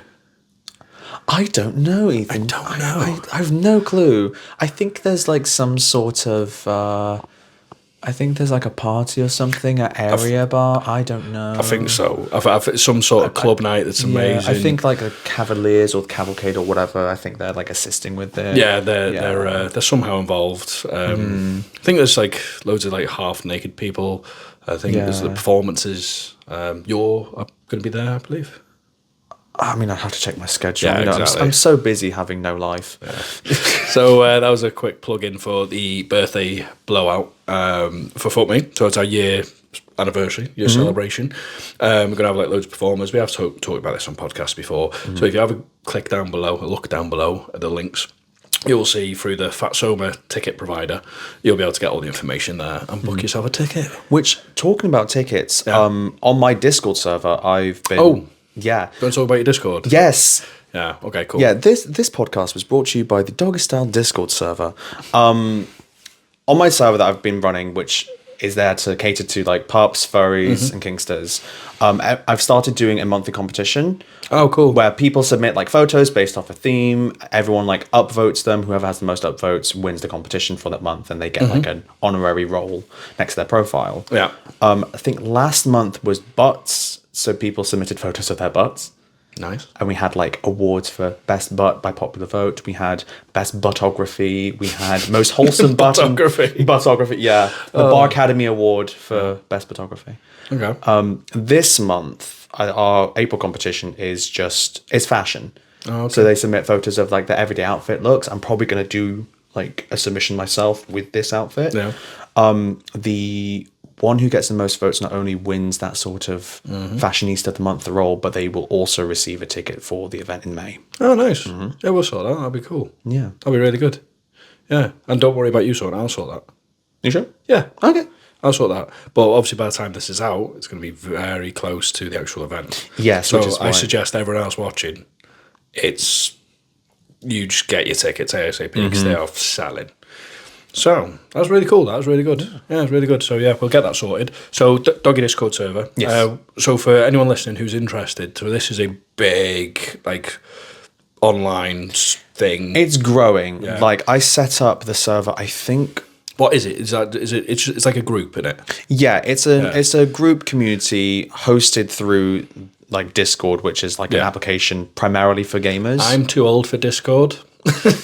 I don't know, Ethan. I don't know. I have no clue. I think there's like some sort of... I think there's like a party or something at Area Bar. I don't know. I think so. I've some sort of club night that's amazing. I think like the Cavaliers or the Cavalcade or whatever. I think they're like assisting with it. Yeah, they're somehow involved. I think there's like loads of like half naked people. I think there's the performances. You're going to be there, I believe. I mean, I have to check my schedule. Yeah, exactly. I'm so busy having no life. Yeah. So that was a quick plug-in for the birthday blowout for Fuck Me. So it's our year anniversary, year celebration. We're going to have like loads of performers. We have talked about this on podcasts before. So if you have a look down below at the links, you'll see through the Fatsoma ticket provider, you'll be able to get all the information there and book yourself a ticket. Which, talking about tickets, on my Discord server, I've been... Oh. Yeah. Don't talk about your Discord. Yes. Yeah. Okay. Cool. Yeah. This podcast was brought to you by the Doggy Style Discord server. On my server that I've been running, which is there to cater to like pups, furries, and kinksters. I've started doing a monthly competition. Oh, cool. Where people submit like photos based off a theme. Everyone like upvotes them. Whoever has the most upvotes wins the competition for that month, and they get like an honorary role next to their profile. Yeah. I think last month was butts, so people submitted photos of their butts. Nice. And we had like awards for best butt by popular vote. We had best buttography. We had most wholesome buttography. Yeah, the Bar Academy Award for best buttography. Okay. This month, our April competition is it's fashion. Oh, okay. So they submit photos of like their everyday outfit looks. I'm probably gonna do like a submission myself with this outfit. Yeah. The one who gets the most votes not only wins that sort of fashionista of the month role, but they will also receive a ticket for the event in May. Oh, nice. Yeah, we'll sort that. That'd be cool. Yeah. That'd be really good. Yeah. And don't worry about you sorting. I'll sort that. You sure? Yeah. Okay. I'll sort that. But obviously, by the time this is out, it's going to be very close to the actual event. Yes. So which is why. I suggest everyone else watching, you just get your tickets ASAP because they are selling. So that was really cool. That was really good. Yeah, it was really good. So yeah, we'll get that sorted. So Doggy Discord server. Yes. So for anyone listening who's interested, so this is a big like online thing. It's growing. Yeah. Like I set up the server. I think. What is it? It's like a group, isn't it? Yeah, it's a group community hosted through like Discord, which is like an application primarily for gamers. I'm too old for Discord.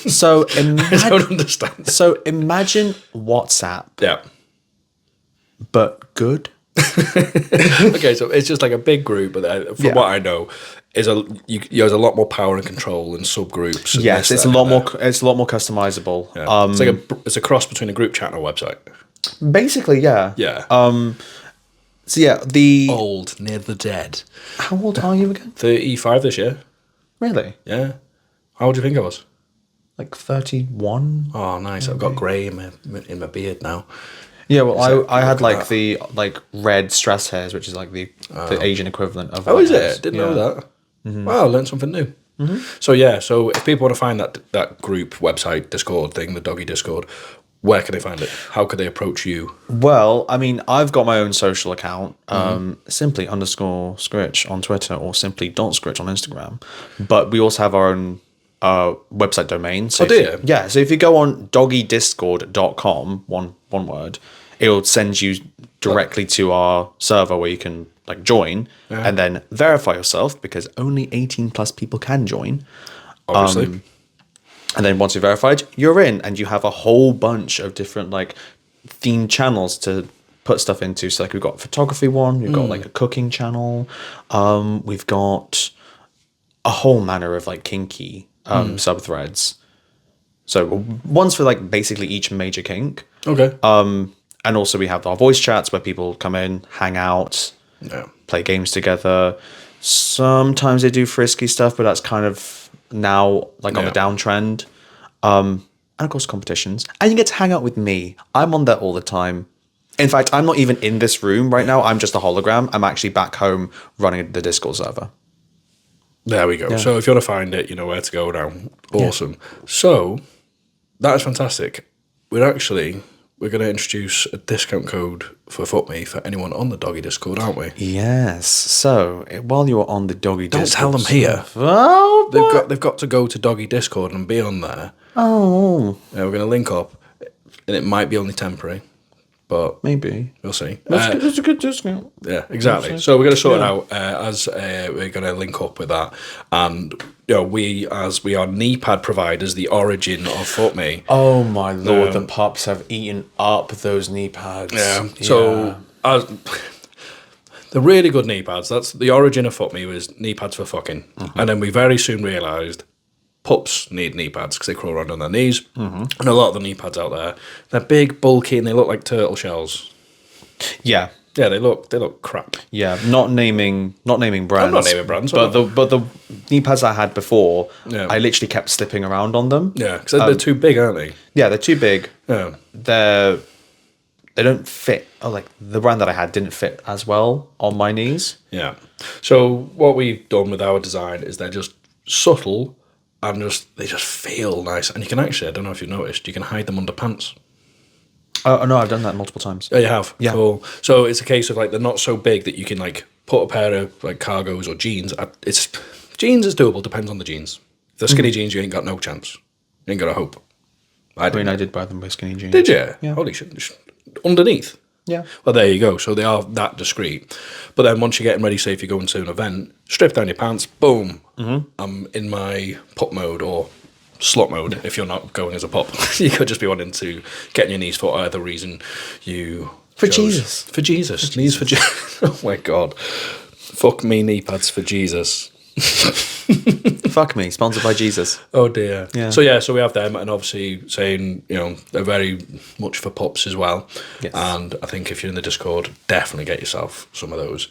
So I don't understand. So imagine WhatsApp. Yeah. But good. Okay, so it's just like a big group, but from what I know, there's a lot more power and control and subgroups. And Yes, it's a lot more. It's a lot more customizable. Yeah. It's a cross between a group chat and a website. Basically, yeah. Yeah. So yeah, Old, near the dead. How old are you again? 35 this year. Really? Yeah. How old do you think I was? Like 31. Oh, nice. I've got grey in my beard now. Yeah, well, I had like the red stress hairs, which is like the Asian equivalent of. Oh, is it? Didn't know that. Wow, I learned something new. So yeah, so if people want to find that group website Discord thing, the Doggy Discord, where can they find it? How could they approach you? Well, I mean, I've got my own social account, simply _Scritch on Twitter or simply .Scritch on Instagram. But we also have our own website domain. So yeah, so if you go on doggydiscord.com, one word, it'll send you directly to our server where you can like join and then verify yourself because only 18 plus people can join. Obviously. And then once you're verified, you're in, and you have a whole bunch of different like themed channels to put stuff into. So like we've got photography one, we've got like a cooking channel, we've got a whole manner of like kinky subthreads. So one's for like basically each major kink. Okay. And also we have our voice chats where people come in, hang out, play games together. Sometimes they do frisky stuff, but that's kind of now like on the downtrend. And of course competitions. And you get to hang out with me. I'm on there all the time. In fact, I'm not even in this room right now. I'm just a hologram. I'm actually back home running the Discord server. There we go. Yeah. So if you want to find it, you know where to go now. Awesome. Yeah. So that is fantastic. We're going to introduce a discount code for FKME for anyone on the Doggy Discord, aren't we? Yes. So while you're on the Doggy Discord, don't tell them here. Oh, they've got to go to Doggy Discord and be on there. Oh. Yeah, we're going to link up, and it might be only temporary, but maybe we'll see. It's a good discount. Yeah, exactly. So we're going to sort it out as we're going to link up with that, and you know, we are knee pad providers, the origin of FKME. Oh my lord, the pups have eaten up those knee pads. Yeah. So the really good knee pads. That's the origin of FKME, was knee pads for fucking, and then we very soon realised pups need knee pads because they crawl around on their knees, and a lot of the knee pads out there, they're big, bulky, and they look like turtle shells. Yeah. Yeah, they look crap. Yeah, not naming brands. I'm not naming brands. But the knee pads I had before, I literally kept slipping around on them. Yeah, because they're too big, aren't they? Yeah, they're too big. Yeah. They don't fit. Oh, like the brand that I had didn't fit as well on my knees. Yeah. So what we've done with our design is they're just subtle and they just feel nice. And you can actually, I don't know if you've noticed, you can hide them under pants. Oh no, I've done that multiple times. Oh, you have? Yeah. Cool. So it's a case of like they're not so big that you can like put a pair of like cargos or jeans. Jeans is doable, depends on the jeans. If they're skinny jeans, you ain't got no chance. You ain't got a hope. I did buy them with skinny jeans. Did you? Yeah. Holy shit. Underneath? Yeah. Well, there you go. So they are that discreet. But then once you're getting ready, say if you're going to an event, strip down your pants, boom. I'm in my pup mode or slut mode if you're not going as a pup. You could just be wanting to get on your knees for either reason you For chose. For Jesus. Knees for Jesus. Oh my God. Fuck me, knee pads for Jesus. Fuck me, sponsored by Jesus. Oh dear. Yeah. So we have them, and obviously saying, they're very much for pups as well. Yes. And I think if you're in the Discord, definitely get yourself some of those.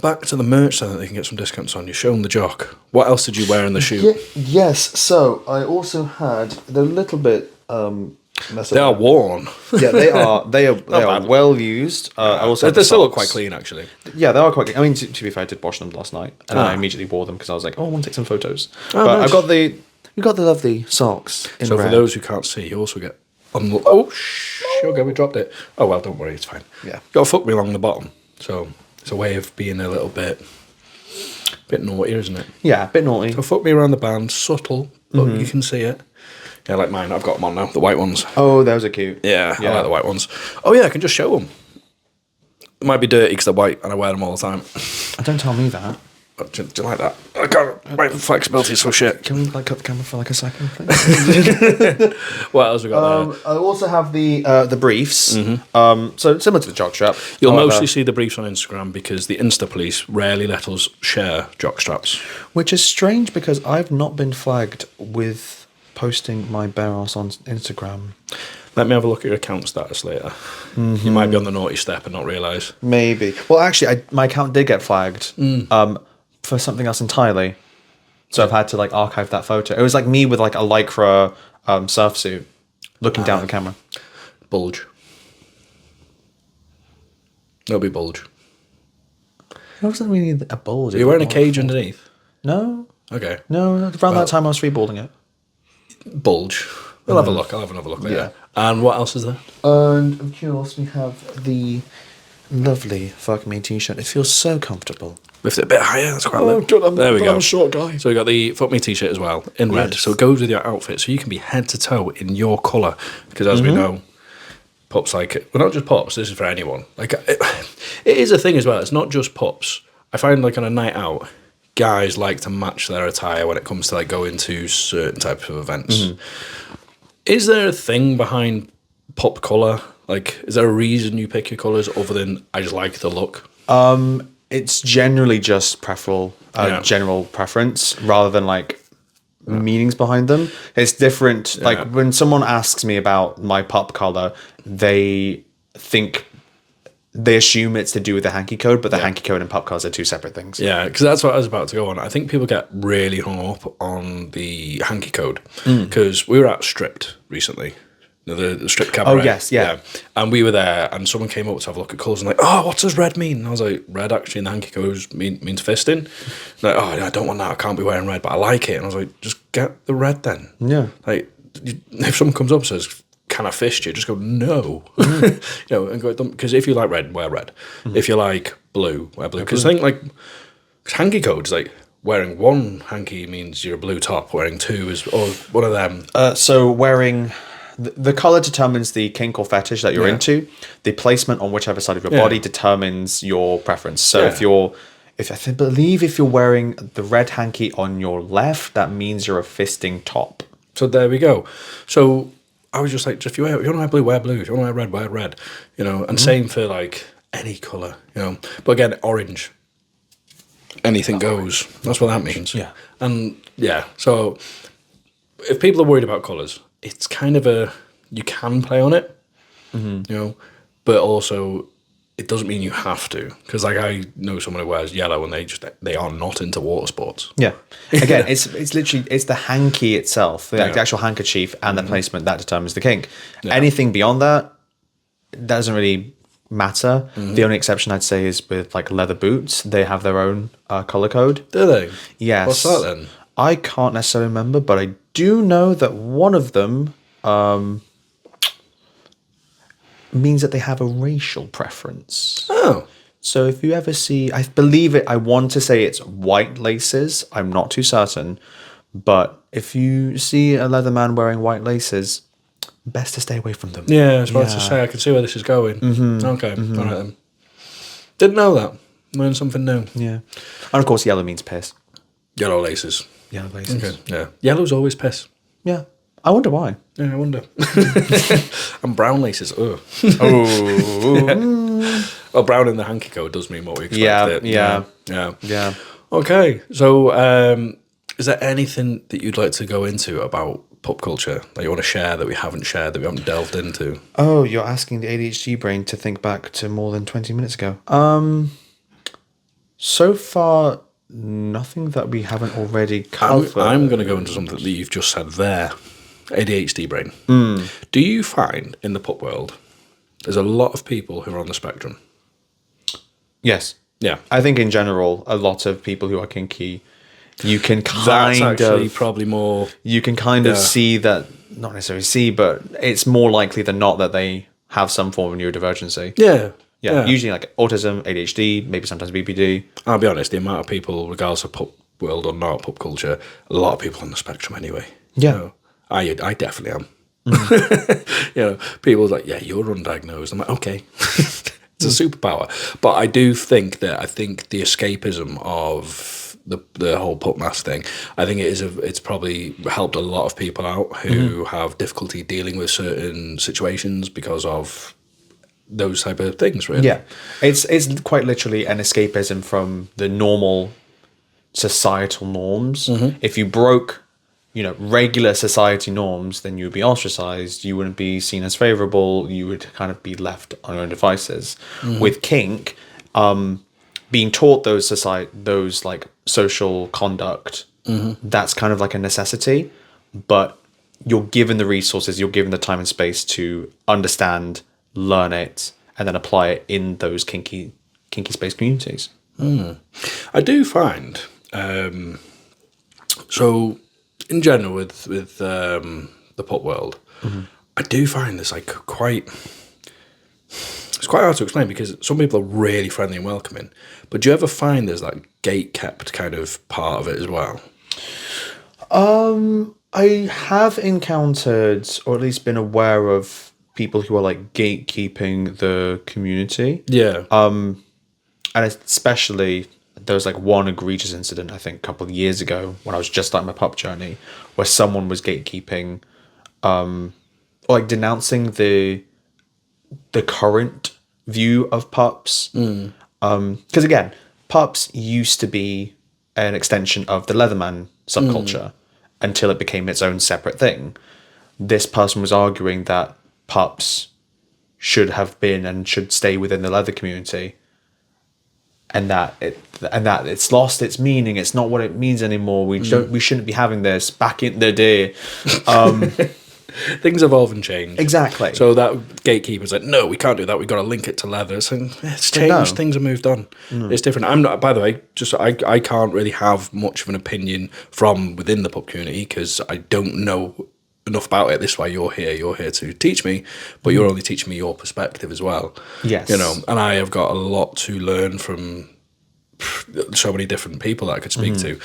Back to the merch then, that they can get some discounts on. You show them the jock. What else did you wear in the shoot? Yes. So I also had they're a little bit. They are worn. Yeah, they are. They are bad. well used. I also had They the still look socks. quite clean, actually. Yeah, they are quite. I mean, to be fair, I did wash them last night, and I immediately wore them because I was like, "Oh, I want to take some photos." But nice. I've got the lovely socks. In So red. for those who can't see, you also get. Okay, we dropped it. Oh well, don't worry, it's fine. Yeah. You got to fuck me along the bottom. So it's a way of being a little bit naughty, isn't it? Yeah, a bit naughty. So fuck me around the band, subtle, but you can see it. Yeah, like mine. I've got them on now, the white ones. Oh, those are cute. Yeah, I like the white ones. Oh yeah, I can just show them. It might be dirty because they're white and I wear them all the time. Don't tell me that. Do you like that? I can't. My flexibility is so shit. Can we cut the camera for like a second, please? What else we got there? I also have the briefs. So similar to the jockstrap. You'll mostly see the briefs on Instagram because the Insta police rarely let us share jock straps. Which is strange because I've not been flagged with posting my bare ass on Instagram. Let me have a look at your account status later. You might be on the naughty step and not realise. Maybe. Well, actually, my account did get flagged for something else entirely. So I've had to like archive that photo. It was like me with like a lycra surf suit looking down at the camera. Bulge. There'll be bulge. It wasn't really a bulge. Are you wearing a cage underneath? No. Okay. No, around that time I was freeballing it. Bulge. We'll have a look. I'll have another look later. Yeah. And what else is there? And of course we have the lovely FKME t-shirt. It feels so comfortable. Lift it a bit higher. That's quite low. There we go. I'm a short guy. So we got the Fuck Me t-shirt as well in red. So it goes with your outfit. So you can be head to toe in your colour. Because as we know, pups like... Well, not just pups. This is for anyone. Like it is a thing as well. It's not just pups. I find like on a night out, guys like to match their attire when it comes to like going to certain types of events. Is there a thing behind pup colour? Like, is there a reason you pick your colours other than I just like the look? It's generally just general preference rather than like meanings behind them. It's different. Like when someone asks me about my pup colour, they assume it's to do with the hanky code, but the hanky code and pup colours are two separate things. Yeah, because that's what I was about to go on. I think people get really hung up on the hanky code because we were at Stripped recently. The Strip Cabaret. Oh, yes, yeah. And we were there, and someone came up to have a look at colours and like, oh, what does red mean? And I was like, red actually in the hanky code means fisting. Like, oh, I don't want that. I can't be wearing red, but I like it. And I was like, just get the red then. Yeah. Like, if someone comes up and says, can I fist you? Just go, no. And go, because if you like red, wear red. If you like blue, wear blue. Because I think, like, hanky codes, like, wearing one hanky means you're a blue top, wearing two is, or one of them. So wearing... The colour determines the kink or fetish that you're into. The placement on whichever side of your body determines your preference. So if you're wearing the red hanky on your left, that means you're a fisting top. So there we go. So I was just like, if you want to wear blue, wear blue. If you want to wear red, And same for like any colour, But again, orange. Anything goes. That's what that means. Yeah. And so if people are worried about colours, it's kind of you can play on it, but also it doesn't mean you have to. Because like I know someone who wears yellow and they are not into water sports. Yeah. Again, it's literally the hanky itself, the actual handkerchief and the placement that determines the kink. Yeah. Anything beyond that doesn't really matter. The only exception I'd say is with like leather boots. They have their own color code. Do they? Yes. What's that then? I can't necessarily remember, but I do know that one of them, means that they have a racial preference. Oh. So if you ever see, I believe it, I want to say it's white laces. I'm not too certain. But if you see a leather man wearing white laces, best to stay away from them. Yeah, I was about to say, I can see where this is going. Okay, all right then. Didn't know that. Learned something new. Yeah. And of course, yellow means piss. Yellow laces. Yellow laces. Okay. Yeah. Yellow's always piss. Yeah. I wonder why. Yeah, I wonder. And brown laces. Ugh. Oh. Well, brown in the hanky coat does mean what we expect. Yeah. Okay. So, is there anything that you'd like to go into about pop culture that you want to share that we haven't shared, that we haven't delved into? Oh, you're asking the ADHD brain to think back to more than 20 minutes ago. So far, nothing that we haven't already covered. I'm going to go into something that you've just said there. ADHD brain. Do you find in the pop world there's a lot of people who are on the spectrum? Yes. Yeah. I think in general, a lot of people who are kinky, you can That's kind actually of probably more. you can kind of see that, not necessarily see, but it's more likely than not that they have some form of neurodivergency. Yeah. Usually like autism, ADHD, maybe sometimes BPD. I'll be honest, the amount of people, regardless of pop world or not pop culture, a lot of people on the spectrum anyway. Yeah. You know, I definitely am. You know, people's like, yeah, you're undiagnosed. I'm like, okay. It's a superpower. But I do think that the escapism of the whole pup mask thing, I think it's probably helped a lot of people out who have difficulty dealing with certain situations because of those type of things, really. Yeah. It's quite literally an escapism from the normal societal norms. If you broke, regular society norms, then you would be ostracized. You wouldn't be seen as favorable. You would kind of be left on your own devices. With kink, being taught those like social conduct, that's kind of like a necessity. But you're given the resources, you're given the time and space to understand, learn it, and then apply it in those kinky space communities. I do find so. In general, with the pop world, I do find this like it's quite hard to explain because some people are really friendly and welcoming. But do you ever find there's that gate-kept kind of part of it as well? I have encountered, or at least been aware of, people who are like gatekeeping the community. Yeah. And especially, there was like one egregious incident, I think, a couple of years ago when I was just starting my pup journey, where someone was gatekeeping, or like denouncing the current view of pups. Because again, pups used to be an extension of the Leatherman subculture until it became its own separate thing. This person was arguing that pups should have been and should stay within the leather community, and that it's lost its meaning. It's not what it means anymore. We shouldn't be having this. Back in the day, things evolve and change. Exactly. So that gatekeeper's like, no, we can't do that. We've got to link it to leather. So it's changed. No. Things have moved on. It's different. I'm not. By the way, just I can't really have much of an opinion from within the pup community because I don't know enough about it. This is why you're here. You're here to teach me, but you're only teaching me your perspective as well. Yes. And I have got a lot to learn from so many different people that I could speak to.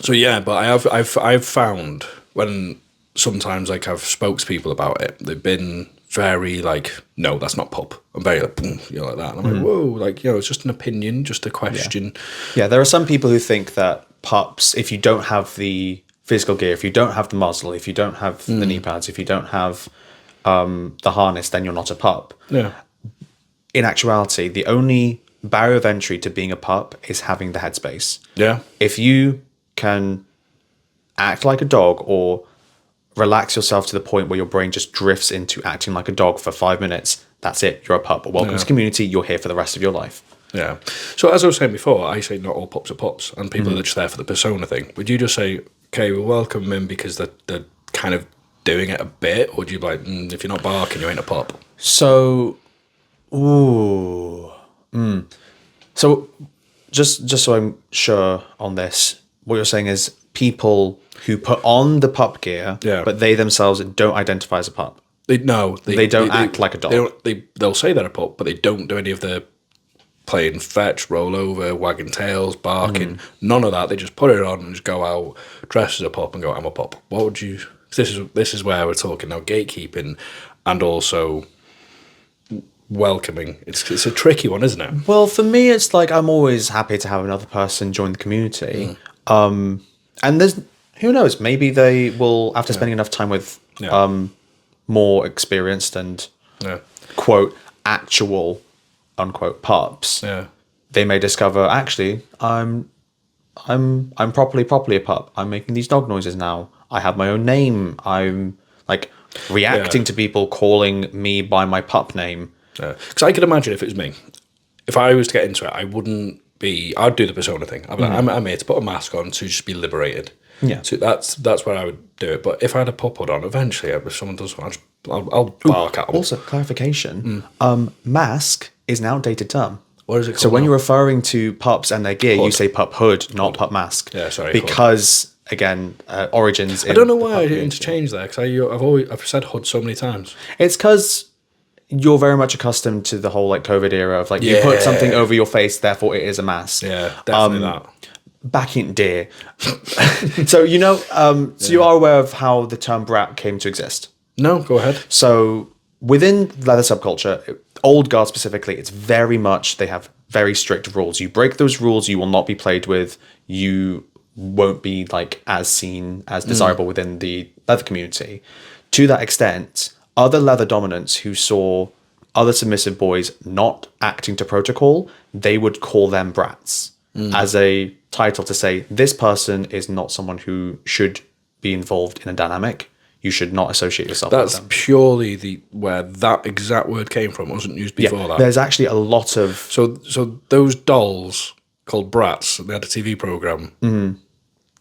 So yeah, but I've found when sometimes like I've spoke to people about it, they've been very like, no, that's not pup. I'm very like, like that. And I'm like, whoa, like, it's just an opinion, just a question. Yeah, there are some people who think that pups, if you don't have the physical gear, if you don't have the muzzle, if you don't have the knee pads, if you don't have the harness, then you're not a pup. Yeah. In actuality, the only barrier of entry to being a pup is having the headspace. Yeah. If you can act like a dog or relax yourself to the point where your brain just drifts into acting like a dog for 5 minutes, that's it. You're a pup. Welcome to community. You're here for the rest of your life. Yeah. So as I was saying before, I say not all pups are pups, and people are just there for the persona thing. Would you just say, okay, we'll welcome them in because they're kind of doing it a bit, or do you be like, if you're not barking, you ain't a pup? So, So, just so I'm sure on this, what you're saying is people who put on the pup gear, but they themselves don't identify as a pup. They don't act like a dog. They'll say they're a pup, but they don't do any of the playing fetch, roll over, wagging tails, barking. None of that. They just put it on and just go out, dress as a pup, and go, I'm a pup. What would you? This is where we're talking now. Gatekeeping, and also welcoming. It's a tricky one, isn't it? Well, for me, it's like I'm always happy to have another person join the community. And there's who knows, maybe they will, after spending enough time with more experienced and quote actual unquote pups, they may discover actually I'm properly a pup. I'm making these dog noises now. I have my own name. I'm like reacting to people calling me by my pup name. Because I could imagine if it was me, if I was to get into it, I wouldn't be. I'd do the persona thing. I'd be like, I'm here to put a mask on to just be liberated. Yeah, so that's where I would do it. But if I had a pup hood on, eventually, if someone does, I'll bark at them. Also, clarification: mask is an outdated term. What is it called? So when you're referring to pups and their gear, you say pup hood, not pup mask. Yeah, sorry. Because again, origins. I don't know why I didn't interchange there because I've said hood so many times. It's because you're very much accustomed to the whole like COVID era of like you put something over your face, therefore it is a mask. Yeah, definitely that. Back in day. So so you are aware of how the term brat came to exist? No, go ahead. So within leather subculture, old guard specifically, it's very much they have very strict rules. You break those rules, you will not be played with. You won't be like as seen as desirable within the leather community. To that extent, other leather dominants who saw other submissive boys not acting to protocol, they would call them brats as a title to say this person is not someone who should be involved in a dynamic. You should not associate yourself with them. That's purely where that exact word came from. It wasn't used before that. There's actually a lot of... So those dolls called brats, they had a TV program.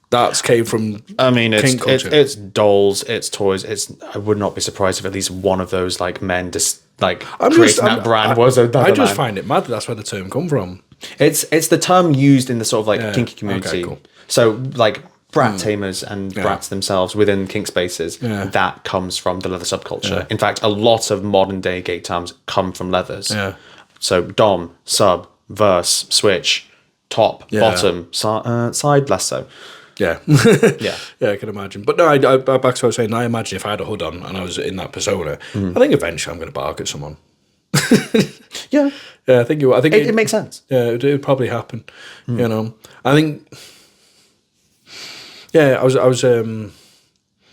That came from it's dolls, it's toys. I would not be surprised if at least one of those like men just like creating that brand was a I just find it mad that's where the term come from. It's the term used in the sort of like kinky community. Okay, cool. So like brat tamers and brats themselves within kink spaces, that comes from the leather subculture. In fact, a lot of modern day gay terms come from leathers. So dom, sub, verse, switch, top, bottom, side, less so. Yeah, I can imagine. But no, I back to what I was saying. I imagine if I had a hood on and I was in that persona, I think eventually I'm going to bark at someone. Yeah, I think it makes sense. Yeah, it would probably happen. You know, I think. Yeah, I was talking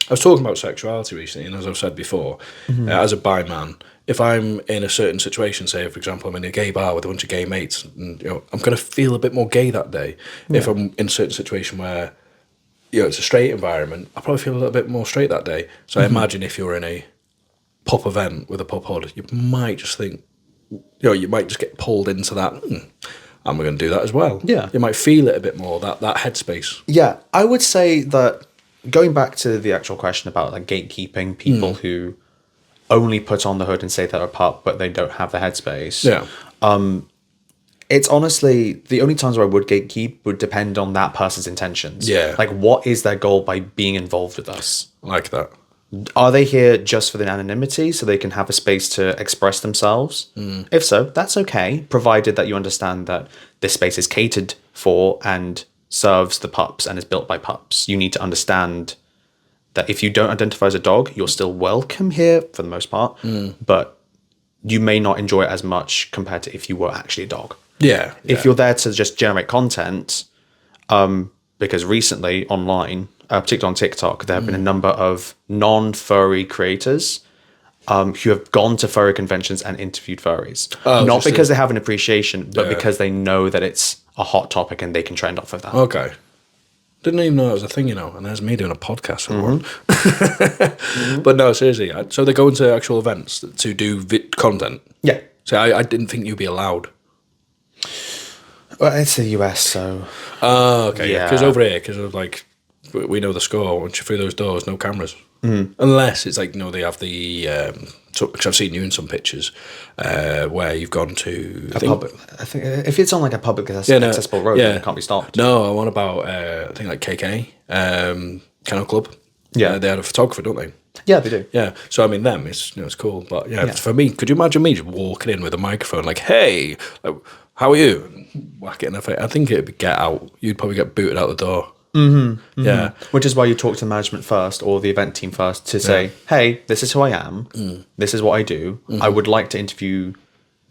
about sexuality recently, and as I've said before, as a bi man, if I'm in a certain situation, say for example I'm in a gay bar with a bunch of gay mates, and I'm going to feel a bit more gay that day. If I'm in a certain situation where it's a straight environment, I'll probably feel a little bit more straight that day. So I imagine if you're in a pup event with a pup hood, you might just think, you might just get pulled into that. I'm going to do that as well. Yeah, you might feel it a bit more, that headspace. Yeah, I would say that going back to the actual question about like gatekeeping, people who only put on the hood and say they're a pup, but they don't have the headspace. Yeah. It's honestly, the only times where I would gatekeep would depend on that person's intentions. Yeah. Like, what is their goal by being involved with us? Like that. Are they here just for the anonymity so they can have a space to express themselves? If so, that's okay, provided that you understand that this space is catered for and serves the pups and is built by pups. You need to understand that if you don't identify as a dog, you're still welcome here for the most part, but you may not enjoy it as much compared to if you were actually a dog. Yeah. If you're there to just generate content, because recently online, particularly on TikTok, there have been a number of non-furry creators who have gone to furry conventions and interviewed furries. Not because they have an appreciation, but because they know that it's a hot topic and they can trend off of that. Okay. Didn't even know it was a thing, and there's me doing a podcast for one. But no, seriously. So they go into actual events to do content? Yeah. So I didn't think you'd be allowed. Well, it's the US, so... Oh, okay. Yeah. Because over here, we know the score. Once you're through those doors, no cameras. Unless it's like, they have the... because I've seen you in some pictures where you've gone to... I think if it's on like a public accessible road, it can't be stopped. No, I want about, I think like KK, Kennel Club. Yeah. They had a photographer, don't they? Yeah, they do. Yeah. So I mean, them it's cool. But yeah, for me, could you imagine me just walking in with a microphone like, "Hey, how are you?" And whack it in the face. I think it'd be get out. You'd probably get booted out the door. Yeah. Which is why you talk to management first or the event team first to say, hey, this is who I am. This is what I do. I would like to interview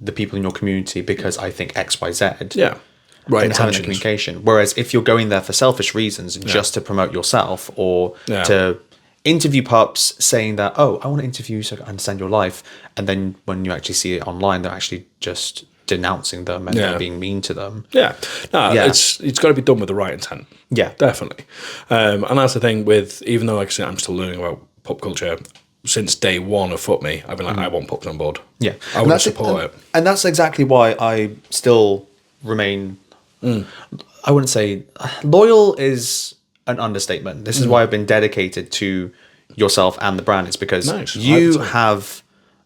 the people in your community because I think X, Y, Z. Yeah. Right. And having the communication. Whereas if you're going there for selfish reasons, just to promote yourself or to interview pups saying that, oh, I want to interview you so I can understand your life. And then when you actually see it online, they're actually just denouncing them and they're being mean to them. Yeah. No, it's got to be done with the right intent. Yeah. Definitely. And that's the thing with, even though, like I said, I'm still learning about pop culture, since day one of FKME, I've been like, I want pups on board. Yeah. I want to support it. And that's exactly why I still remain, I wouldn't say, loyal is an understatement. This is why I've been dedicated to yourself and the brand. It's because you have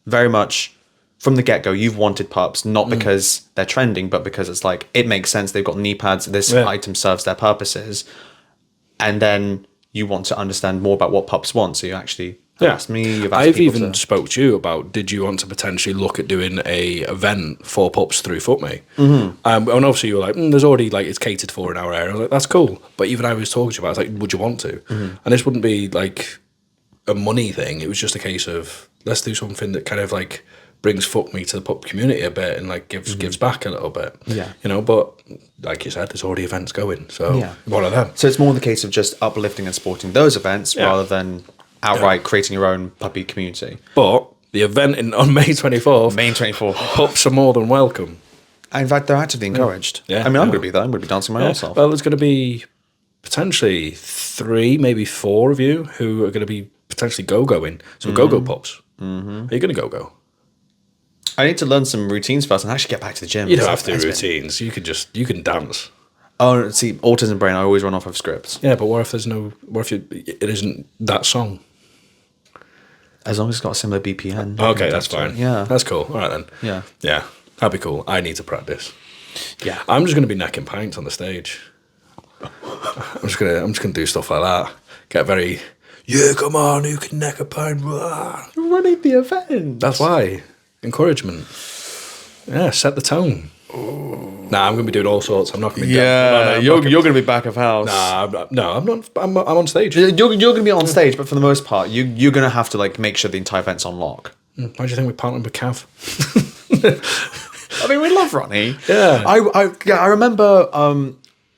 very much, from the get-go, you've wanted pups, not because they're trending, but because it's like, it makes sense. They've got knee pads. This item serves their purposes. And then you want to understand more about what pups want. So you actually asked me. You've asked I've even spoke to you about, did you want to potentially look at doing a event for pups through FKME? And obviously you were like, there's already, like, it's catered for in our area. I was like, that's cool. But even I was talking to you about it, I was like, would you want to? And this wouldn't be like a money thing. It was just a case of, let's do something that kind of like brings FKME to the pup community a bit and like gives back a little bit. Yeah. You know, but like you said, there's already events going. So what are them? So it's more the case of just uplifting and supporting those events rather than outright creating your own puppy community. But the event on May 24th, pups are more than welcome. In fact, they're actively encouraged. I mean, I'm going to be there. I'm going to be dancing my arse off. Well, there's going to be potentially 3, maybe 4 of you who are going to be potentially go-going. So go-go pups. Are you going to go-go? I need to learn some routines first and actually get back to the gym. You don't have to do routines. You can dance. Oh, see, autism brain, I always run off of scripts. Yeah, but what if it isn't that song? As long as it's got a similar BPM. Okay, that's fine. Yeah. That's cool. All right then. Yeah. Yeah, that'd be cool. I need to practice. Yeah. I'm just going to be necking pints on the stage. I'm just gonna do stuff like that. Get very, come on, who can neck a pint? You're running the event. That's why. Encouragement. Yeah, set the tone. Nah, I'm going to be doing all sorts. I'm not going to be... you're going to be back of house. I'm not. I'm on stage. You're going to be on stage, but for the most part, you're going to have to like make sure the entire event's on lock. Why do you think we're partnering with Cav? I mean, we love Ronnie. Yeah. I remember...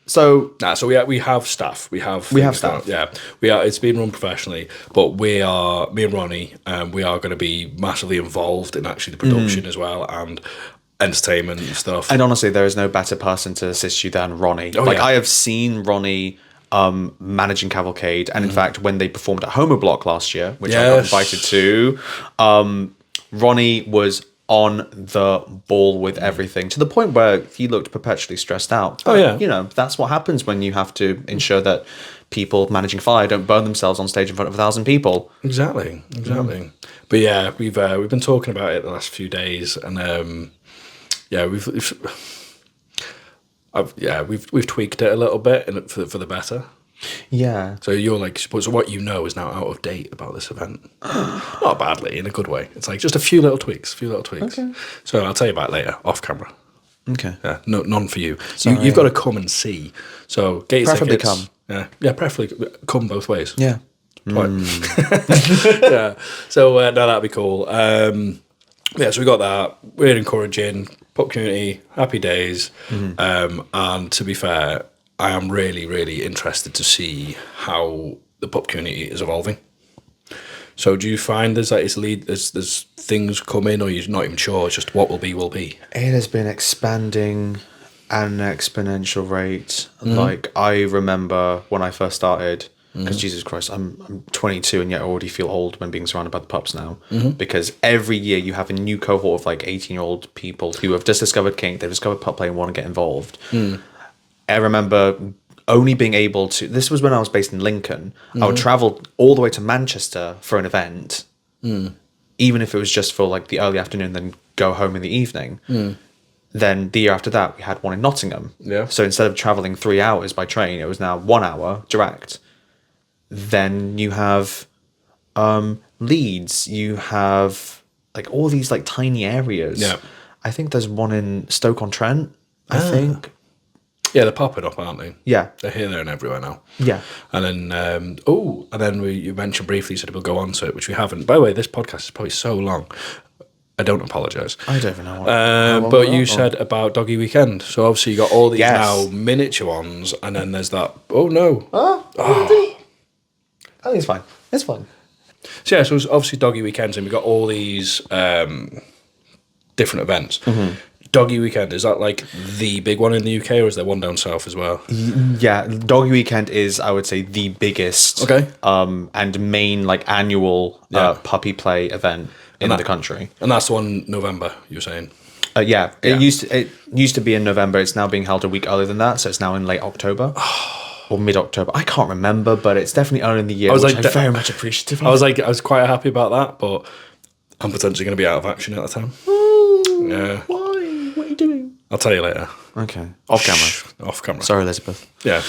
So we have staff. We have staff. Yeah, we are. It's being run professionally, but me and Ronnie, we are going to be massively involved in actually the production as well and entertainment and stuff. And honestly, there is no better person to assist you than Ronnie. I have seen Ronnie managing Cavalcade, and in fact, when they performed at Homo Block last year, which I got invited to, Ronnie was on the ball with everything to the point where he looked perpetually stressed out. But, you know, that's what happens when you have to ensure that people managing fire don't burn themselves on stage in front of 1,000 people. Exactly. But yeah, we've been talking about it the last few days, and we've tweaked it a little bit for the better. Yeah. So you're like, so what you know is now out of date about this event. Not badly, in a good way. It's like just a few little tweaks. Okay. So I'll tell you about it later, off camera. Okay. Yeah, none for you. You've got to come and see. So get your preferably tickets. Come. Yeah, preferably come both ways. Yeah. Yeah. So no, that'd be cool. So we got that. We're encouraging pup community, happy days. And to be fair, I am really, really interested to see how the pup community is evolving. So do you find there's things coming, or you're not even sure? It's just what will be. It has been expanding at an exponential rate. Like I remember when I first started, because Jesus Christ, I'm 22 and yet I already feel old when being surrounded by the pups now. Because every year you have a new cohort of like 18-year-old people who have just discovered kink, they've discovered pup play and want to get involved. I remember only being able to... This was when I was based in Lincoln. I would travel all the way to Manchester for an event, even if it was just for like the early afternoon, then go home in the evening. Then the year after that, we had one in Nottingham. Yeah. So instead of traveling 3 hours by train, it was now 1 hour direct. Then you have Leeds, you have like all these like tiny areas. Yeah. I think there's one in Stoke-on-Trent, I think. Yeah, they're popping up, aren't they? Yeah. They're here, there, and everywhere now. Yeah. And then, you mentioned briefly, you said we'll go on to it, which we haven't. By the way, this podcast is probably so long. I don't apologise. I don't even know what. But you said about Doggy Weekend. So obviously you got all these now miniature ones, and then there's that. Oh no! I think it's fine. It's fine. So yeah, so it's obviously Doggy Weekends, and we got all these different events. Mm-hmm. Doggy Weekend, is that like the big one in the UK, or is there one down south as well? Yeah, Doggy Weekend is, I would say, the biggest and main like annual puppy play event in the country. And that's the one November, you were saying? It used to be in November. It's now being held a week earlier than that, so it's now in late October. Or mid-October. I can't remember, but it's definitely early in the year, I'm very much appreciative of. I was quite happy about that, but I'm potentially going to be out of action at the time. Yeah. Why? What are you doing? I'll tell you later. Okay. Off camera. Off camera. Sorry, Elizabeth. Yeah.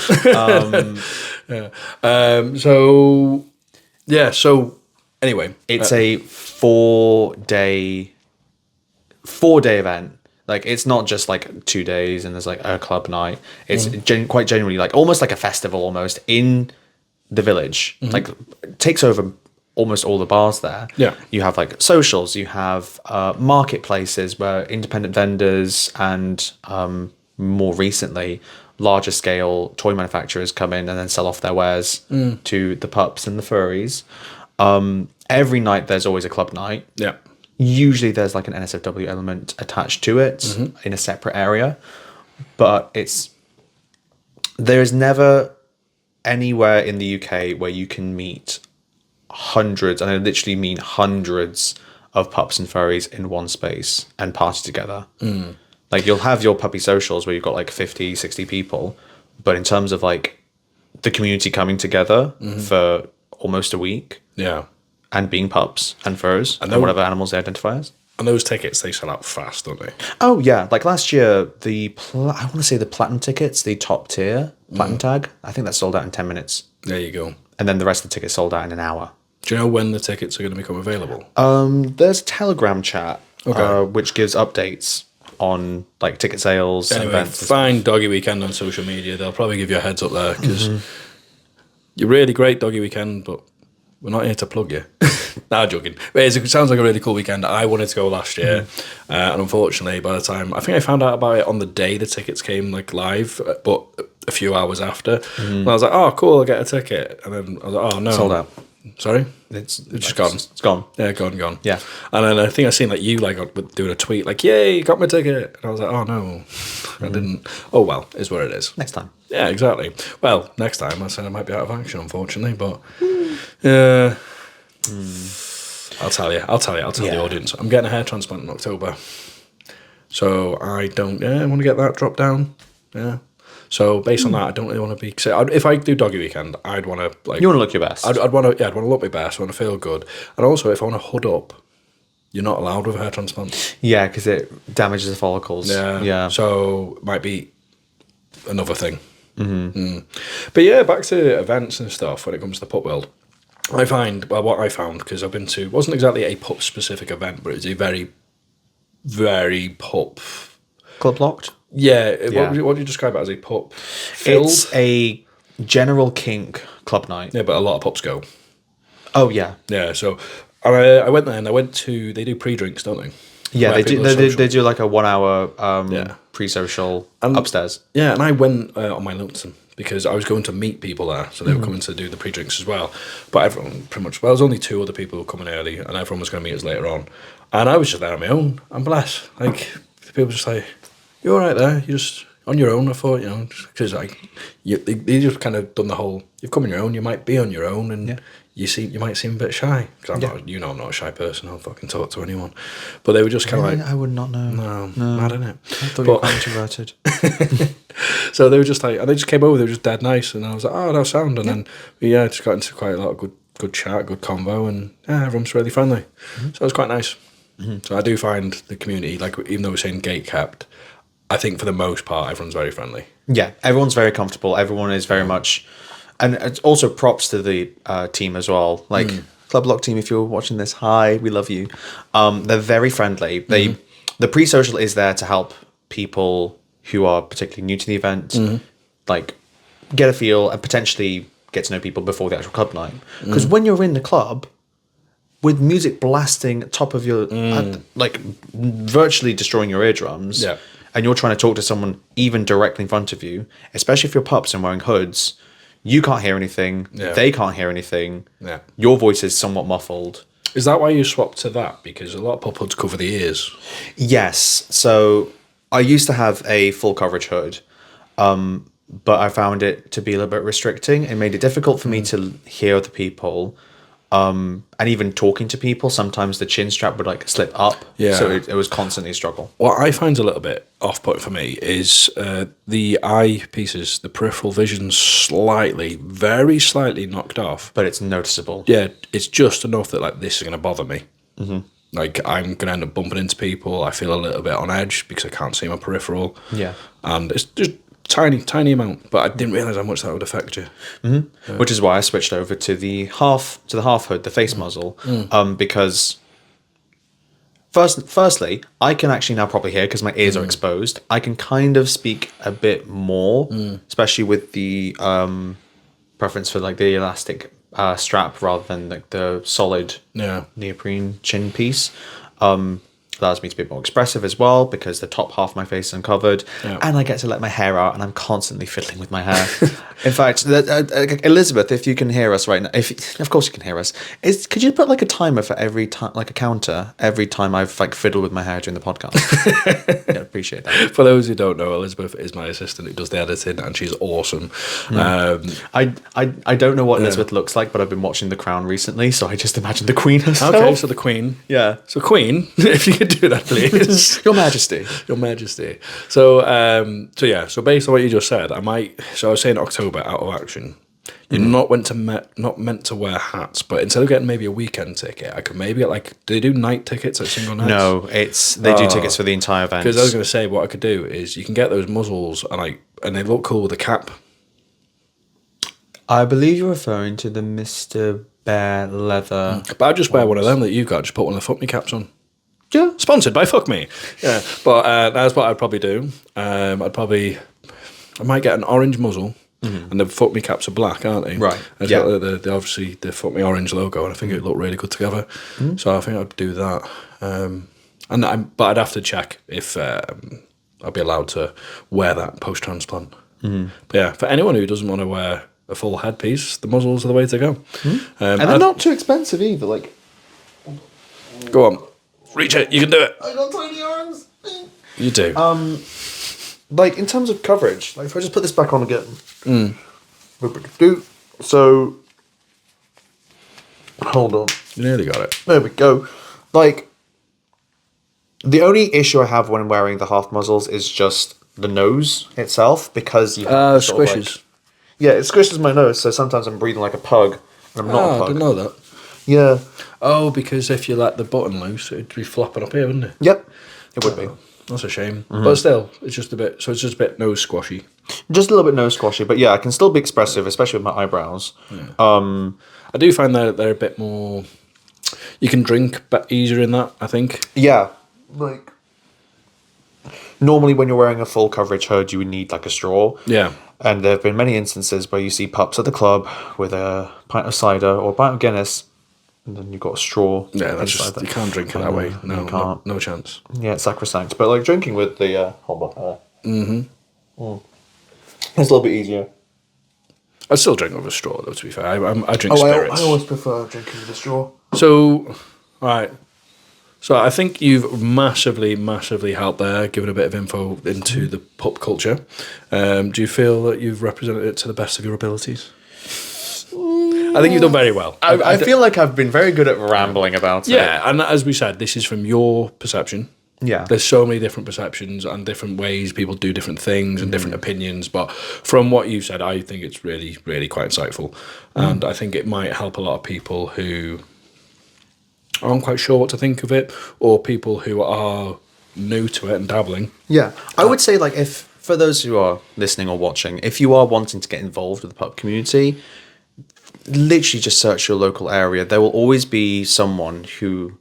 So anyway. It's a 4-day event. Like, it's not just like 2 days and there's like a club night. It's quite genuinely like almost like a festival almost in the village. Mm-hmm. Like, it takes over almost all the bars there. Yeah. You have like socials, you have marketplaces where independent vendors and more recently larger scale toy manufacturers come in and then sell off their wares to the pups and the furries. Every night there's always a club night. Yeah. Usually there's like an NSFW element attached to it in a separate area, but there is never anywhere in the UK where you can meet hundreds, and I literally mean hundreds of pups and furries in one space and party together. Like, you'll have your puppy socials where you've got like 50, 60 people, but in terms of like the community coming together for almost a week. Yeah. And being pups and furs and whatever animals they identify as. And those tickets, they sell out fast, don't they? Oh, yeah. Like last year, I want to say the platinum tickets, the top tier platinum tag, I think that sold out in 10 minutes. There you go. And then the rest of the tickets sold out in an hour. Do you know when the tickets are going to become available? There's a Telegram chat, which gives updates on like ticket sales. Anyway, events. Find Doggy Weekend on social media. They'll probably give you a heads up there because you're really great, Doggy Weekend, but we're not here to plug you. Nah, joking. It sounds like a really cool weekend. I wanted to go last year, and unfortunately, by the time I think I found out about it on the day the tickets came like live, but a few hours after, and I was like, "Oh, cool, I'll get a ticket." And then I was like, "Oh no, sold out." Sorry, it's just gone. It's gone. Yeah, gone. Yeah. And then I think I seen like you like doing a tweet like, "Yay, got my ticket!" And I was like, "Oh no, I didn't." Oh well, is what it is. Next time. Yeah, exactly. Well, next time I said I might be out of action, unfortunately, but yeah. I'll tell the audience. I'm getting a hair transplant in October, so I want to get that dropped down. Yeah. So based on that, I don't really want to be. If I do Doggy Weekend, I'd want to like. You want to look your best. I'd want to look my best. I want to feel good, and also if I want to hood up, you're not allowed with a hair transplant. Yeah, because it damages the follicles. Yeah. So might be another thing. But yeah, back to events and stuff when it comes to the pup world. What I found, because I've been to, wasn't exactly a pup specific event, but it's a very, very pup. Club locked? Yeah. What do you describe it as? A pup filled? It's a general kink club night. Yeah, but a lot of pups go. Oh, yeah. Yeah, so I went there and they do pre-drinks, don't they? Yeah, they do like a 1 hour pre-social upstairs. Yeah, and I went on my lonesome because I was going to meet people there, so they were coming to do the pre-drinks as well. But everyone pretty much, there was only 2 other people who were coming early, and everyone was going to meet us later on. And I was just there on my own. I'm blessed. Like, people just like, you're all right there, you're just on your own. I thought, because like, they just kind of done the whole, you've come on your own, you might be on your own, and you might seem a bit shy. Because I'm not a shy person, I'll fucking talk to anyone. But they were just kind of like... I would not know. No, mad, innit? I thought you were introverted. So they were just like, and they just came over, they were just dead nice, and I was like, oh, no sound, and then we just got into quite a lot of good chat, good convo, and everyone's really friendly. So it was quite nice. So I do find the community, like, even though we're saying gate capped, I think for the most part everyone's very friendly. Yeah, everyone's very comfortable. Everyone is very much, and it's also props to the team as well. Like Club Lock team, if you're watching this, hi, we love you. They're very friendly. The pre-social is there to help people who are particularly new to the event, like get a feel and potentially get to know people before the actual club night. Because when you're in the club, with music blasting top of your, like virtually destroying your eardrums, and you're trying to talk to someone even directly in front of you, especially if you're pups and wearing hoods, you can't hear anything, they can't hear anything, your voice is somewhat muffled. Is that why you swapped to that? Because a lot of pup hoods cover the ears. Yes. So I used to have a full coverage hood, but I found it to be a little bit restricting. It made it difficult for me to hear other people. And even talking to people, sometimes the chin strap would like slip up. Yeah. So it was constantly a struggle. What I find a little bit off-putting for me is the eye pieces, the peripheral vision very slightly knocked off. But it's noticeable. Yeah, it's just enough that like this is going to bother me. Like I'm going to end up bumping into people. I feel a little bit on edge because I can't see my peripheral. Yeah. And it's just tiny amount, but I didn't realise how much that would affect you. Which is why I switched over to the half hood, the face muzzle, because firstly, I can actually now properly hear because my ears are exposed. I can kind of speak a bit more, especially with the preference for like the elastic strap rather than like the solid neoprene chin piece. Allows me to be more expressive as well because the top half of my face is uncovered, and I get to let my hair out, and I'm constantly fiddling with my hair. In fact, Elizabeth, if you can hear us right now, of course you can hear us, could you put like a timer for every time, like a counter every time I've like fiddled with my hair during the podcast? Yeah, appreciate that. For those who don't know, Elizabeth is my assistant who does the editing, and she's awesome. I don't know what Elizabeth looks like, but I've been watching The Crown recently, so I just imagine the Queen herself. Okay, so the Queen. Yeah. So Queen, if you could do that, please. Your Majesty. Your Majesty. So based on what you just said, I was saying October out of action. You're not meant to wear hats, but instead of getting maybe a weekend ticket, I could maybe get like, do they do night tickets at single nights? No, they do tickets for the entire event. Because I was going to say, what I could do is you can get those muzzles and they look cool with a cap. I believe you're referring to the Mr. Bear leather. But I'd just wear one of them that you've got, just put one of the Fuck Me caps on. Yeah. Sponsored by Fuck Me. Yeah. But that's what I'd probably do. I might get an orange muzzle. And the Fuck Me caps are black, aren't they? Right. It's got the obviously the Fuck Me orange logo, and I think it would look really good together. So I think I'd do that. But I'd have to check if I'd be allowed to wear that post transplant. But yeah, for anyone who doesn't want to wear a full headpiece, the muzzles are the way to go. And they're not too expensive either. Like, go on, reach it. You can do it. I got tiny arms. You do. Like in terms of coverage, like if I just put this back on again. So, hold on. You nearly got it. There we go. Like, the only issue I have when wearing the half muzzles is just the nose itself because you have squishes. It squishes my nose, so sometimes I'm breathing like a pug, and I'm not a pug. I didn't know that. Yeah. Oh, because if you let the button loose, it'd be flopping up here, wouldn't it? Yep. It would be. That's a shame. But still, it's just a bit nose squashy. Just a little bit nose squashy, but yeah, I can still be expressive, especially with my eyebrows. Yeah. I do find that they're a bit more... You can drink easier in that, I think. Yeah. Like... Normally when you're wearing a full coverage hood, you would need like a straw. Yeah. And there have been many instances where you see pups at the club with a pint of cider or a pint of Guinness, and then you've got a straw. Yeah, that's just... You can't drink it that way. No, you can't. No chance. Yeah, it's sacrosanct. But like drinking with the... hold on. It's a little bit easier. I still drink with a straw, though, to be fair. I drink spirits. I always prefer drinking with a straw. So, all right. So I think you've massively helped there, giving a bit of info into the pup culture. Do you feel that you've represented it to the best of your abilities? I think you've done very well. I feel like I've been very good at rambling about it. Yeah, and as we said, this is from your perception. Yeah. There's so many different perceptions and different ways people do different things and different opinions. But from what you said, I think it's really, really quite insightful. And I think it might help a lot of people who aren't quite sure what to think of it, or people who are new to it and dabbling. Yeah. I would say, like, if for those who are listening or watching, if you are wanting to get involved with the pup community, literally just search your local area. There will always be someone who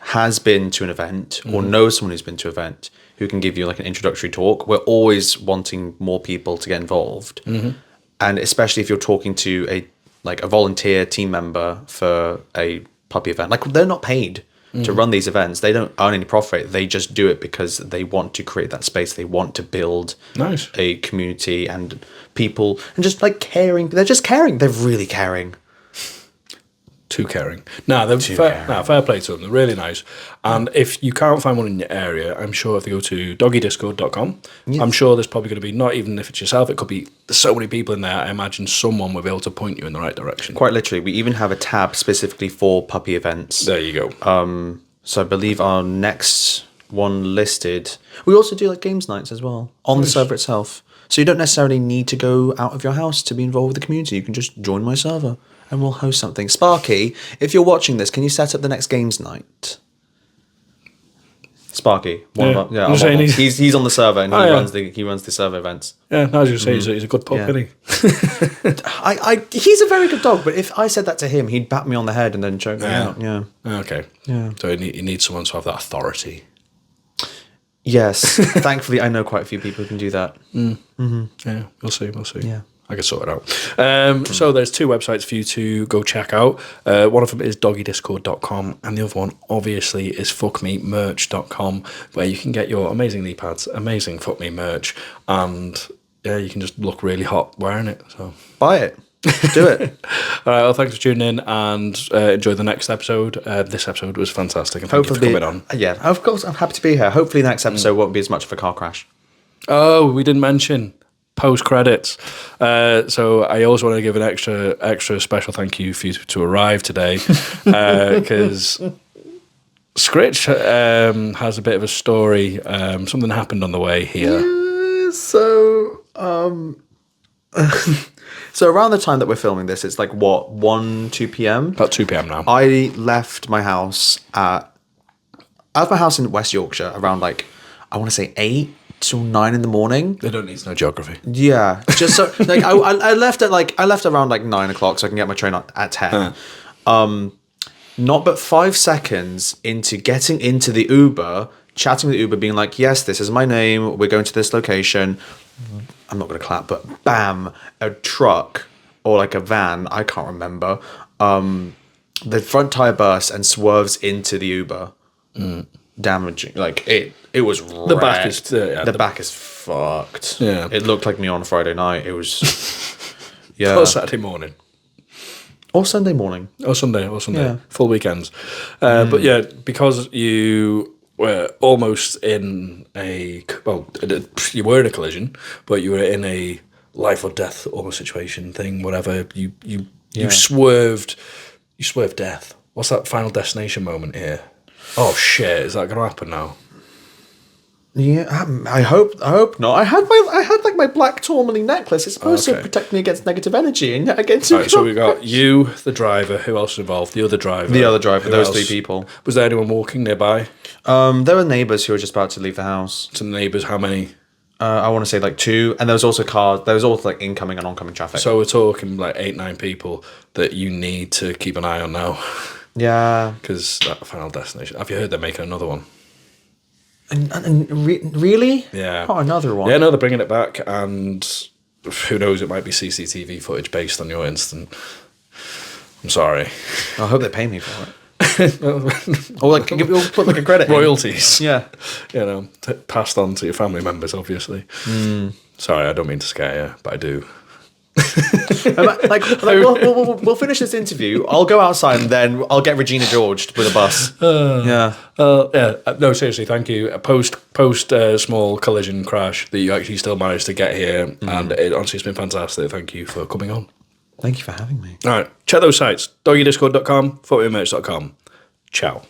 has been to an event or knows someone who's been to an event who can give you like an introductory talk. We're always wanting more people to get involved. And especially if you're talking to a volunteer team member for a puppy event, like they're not paid to run these events. They don't earn any profit. They just do it because they want to create that space. They want to build a community and people and just like caring. They're just caring. They're really caring. Too caring. They're fair play to them. They're really nice. And if you can't find one in your area, I'm sure if you go to doggydiscord.com, I'm sure there's probably going to be, not even if it's yourself, it could be, there's so many people in there, I imagine someone will be able to point you in the right direction. Quite literally. We even have a tab specifically for puppy events. There you go. So I believe our next one listed, we also do like games nights as well on the server itself. So you don't necessarily need to go out of your house to be involved with the community. You can just join my server. And we'll host something. Sparky, if you're watching this, can you set up the next games night? Sparky, he's on the server and he runs the server events. Yeah, no, as you say, he's a good pup, isn't he? He's a very good dog, but if I said that to him, he'd bat me on the head and then choke me out. Yeah. Okay. Yeah. So you need someone to have that authority. Yes. Thankfully, I know quite a few people who can do that. Yeah, we'll see. Yeah. I can sort it out. So there's 2 websites for you to go check out. One of them is doggydiscord.com and the other one, obviously, is FKME where you can get your amazing knee pads, amazing Fuck Me merch, and you can just look really hot wearing it. So buy it. Do it. All right, well, thanks for tuning in and enjoy the next episode. This episode was fantastic and thank you for coming on. Yeah, of course, I'm happy to be here. Hopefully the next episode won't be as much of a car crash. Oh, we didn't mention post credits. So I also want to give an extra special thank you for you to arrive today because Scritch has a bit of a story. Something happened on the way here. Yeah, so around the time that we're filming this, it's like what, 2 p.m? About 2 p.m. now. I left my house in West Yorkshire around like, I want to say 8 till 9 in the morning. They don't need to know geography. Yeah, just so like I left around like 9 o'clock so I can get my train at 10. Not but 5 seconds into getting into the Uber, chatting with the Uber, being like, yes, this is my name, we're going to this location. I'm not going to clap, but bam, a truck or like a van, I can't remember. The front tire bursts and swerves into the Uber, damaging. Like it was wrecked. The back is fucked. Yeah, it looked like me on a Friday night. It was or Saturday morning, or Sunday morning, or Sunday, full weekends. But yeah, because you were almost in you were in a collision, but you were in a life or death almost situation thing. Whatever you swerved death. What's that Final Destination moment here? Oh shit! Is that going to happen now? Yeah, I hope not. I had like my black tourmaline necklace. It's supposed to protect me against negative energy, and against. Right, so we got you, the driver. Who else was involved? The other driver. Those 3 people. Was there anyone walking nearby? There were neighbours who were just about to leave the house. So the neighbours, how many? I want to say like 2, and there was also cars. There was also like incoming and oncoming traffic. So we're talking like 8-9 people that you need to keep an eye on now. Yeah, because that Final Destination. Have you heard they're making another one? Really? Yeah. Oh, another one. Yeah, no, they're bringing it back, and who knows? It might be CCTV footage based on your incident. I'm sorry. I hope they pay me for it. Or like, we'll put like a credit royalties. Yeah, passed on to your family members, obviously. Sorry, I don't mean to scare you, but I do. We'll finish this interview. I'll go outside and then I'll get Regina Georged with a bus. No, seriously, thank you. Post small collision crash that you actually still managed to get here, and honestly, it's been fantastic. Thank you for coming on. Thank you for having me. All right, check those sites: doggydiscord.com, FKME merch.com. Ciao.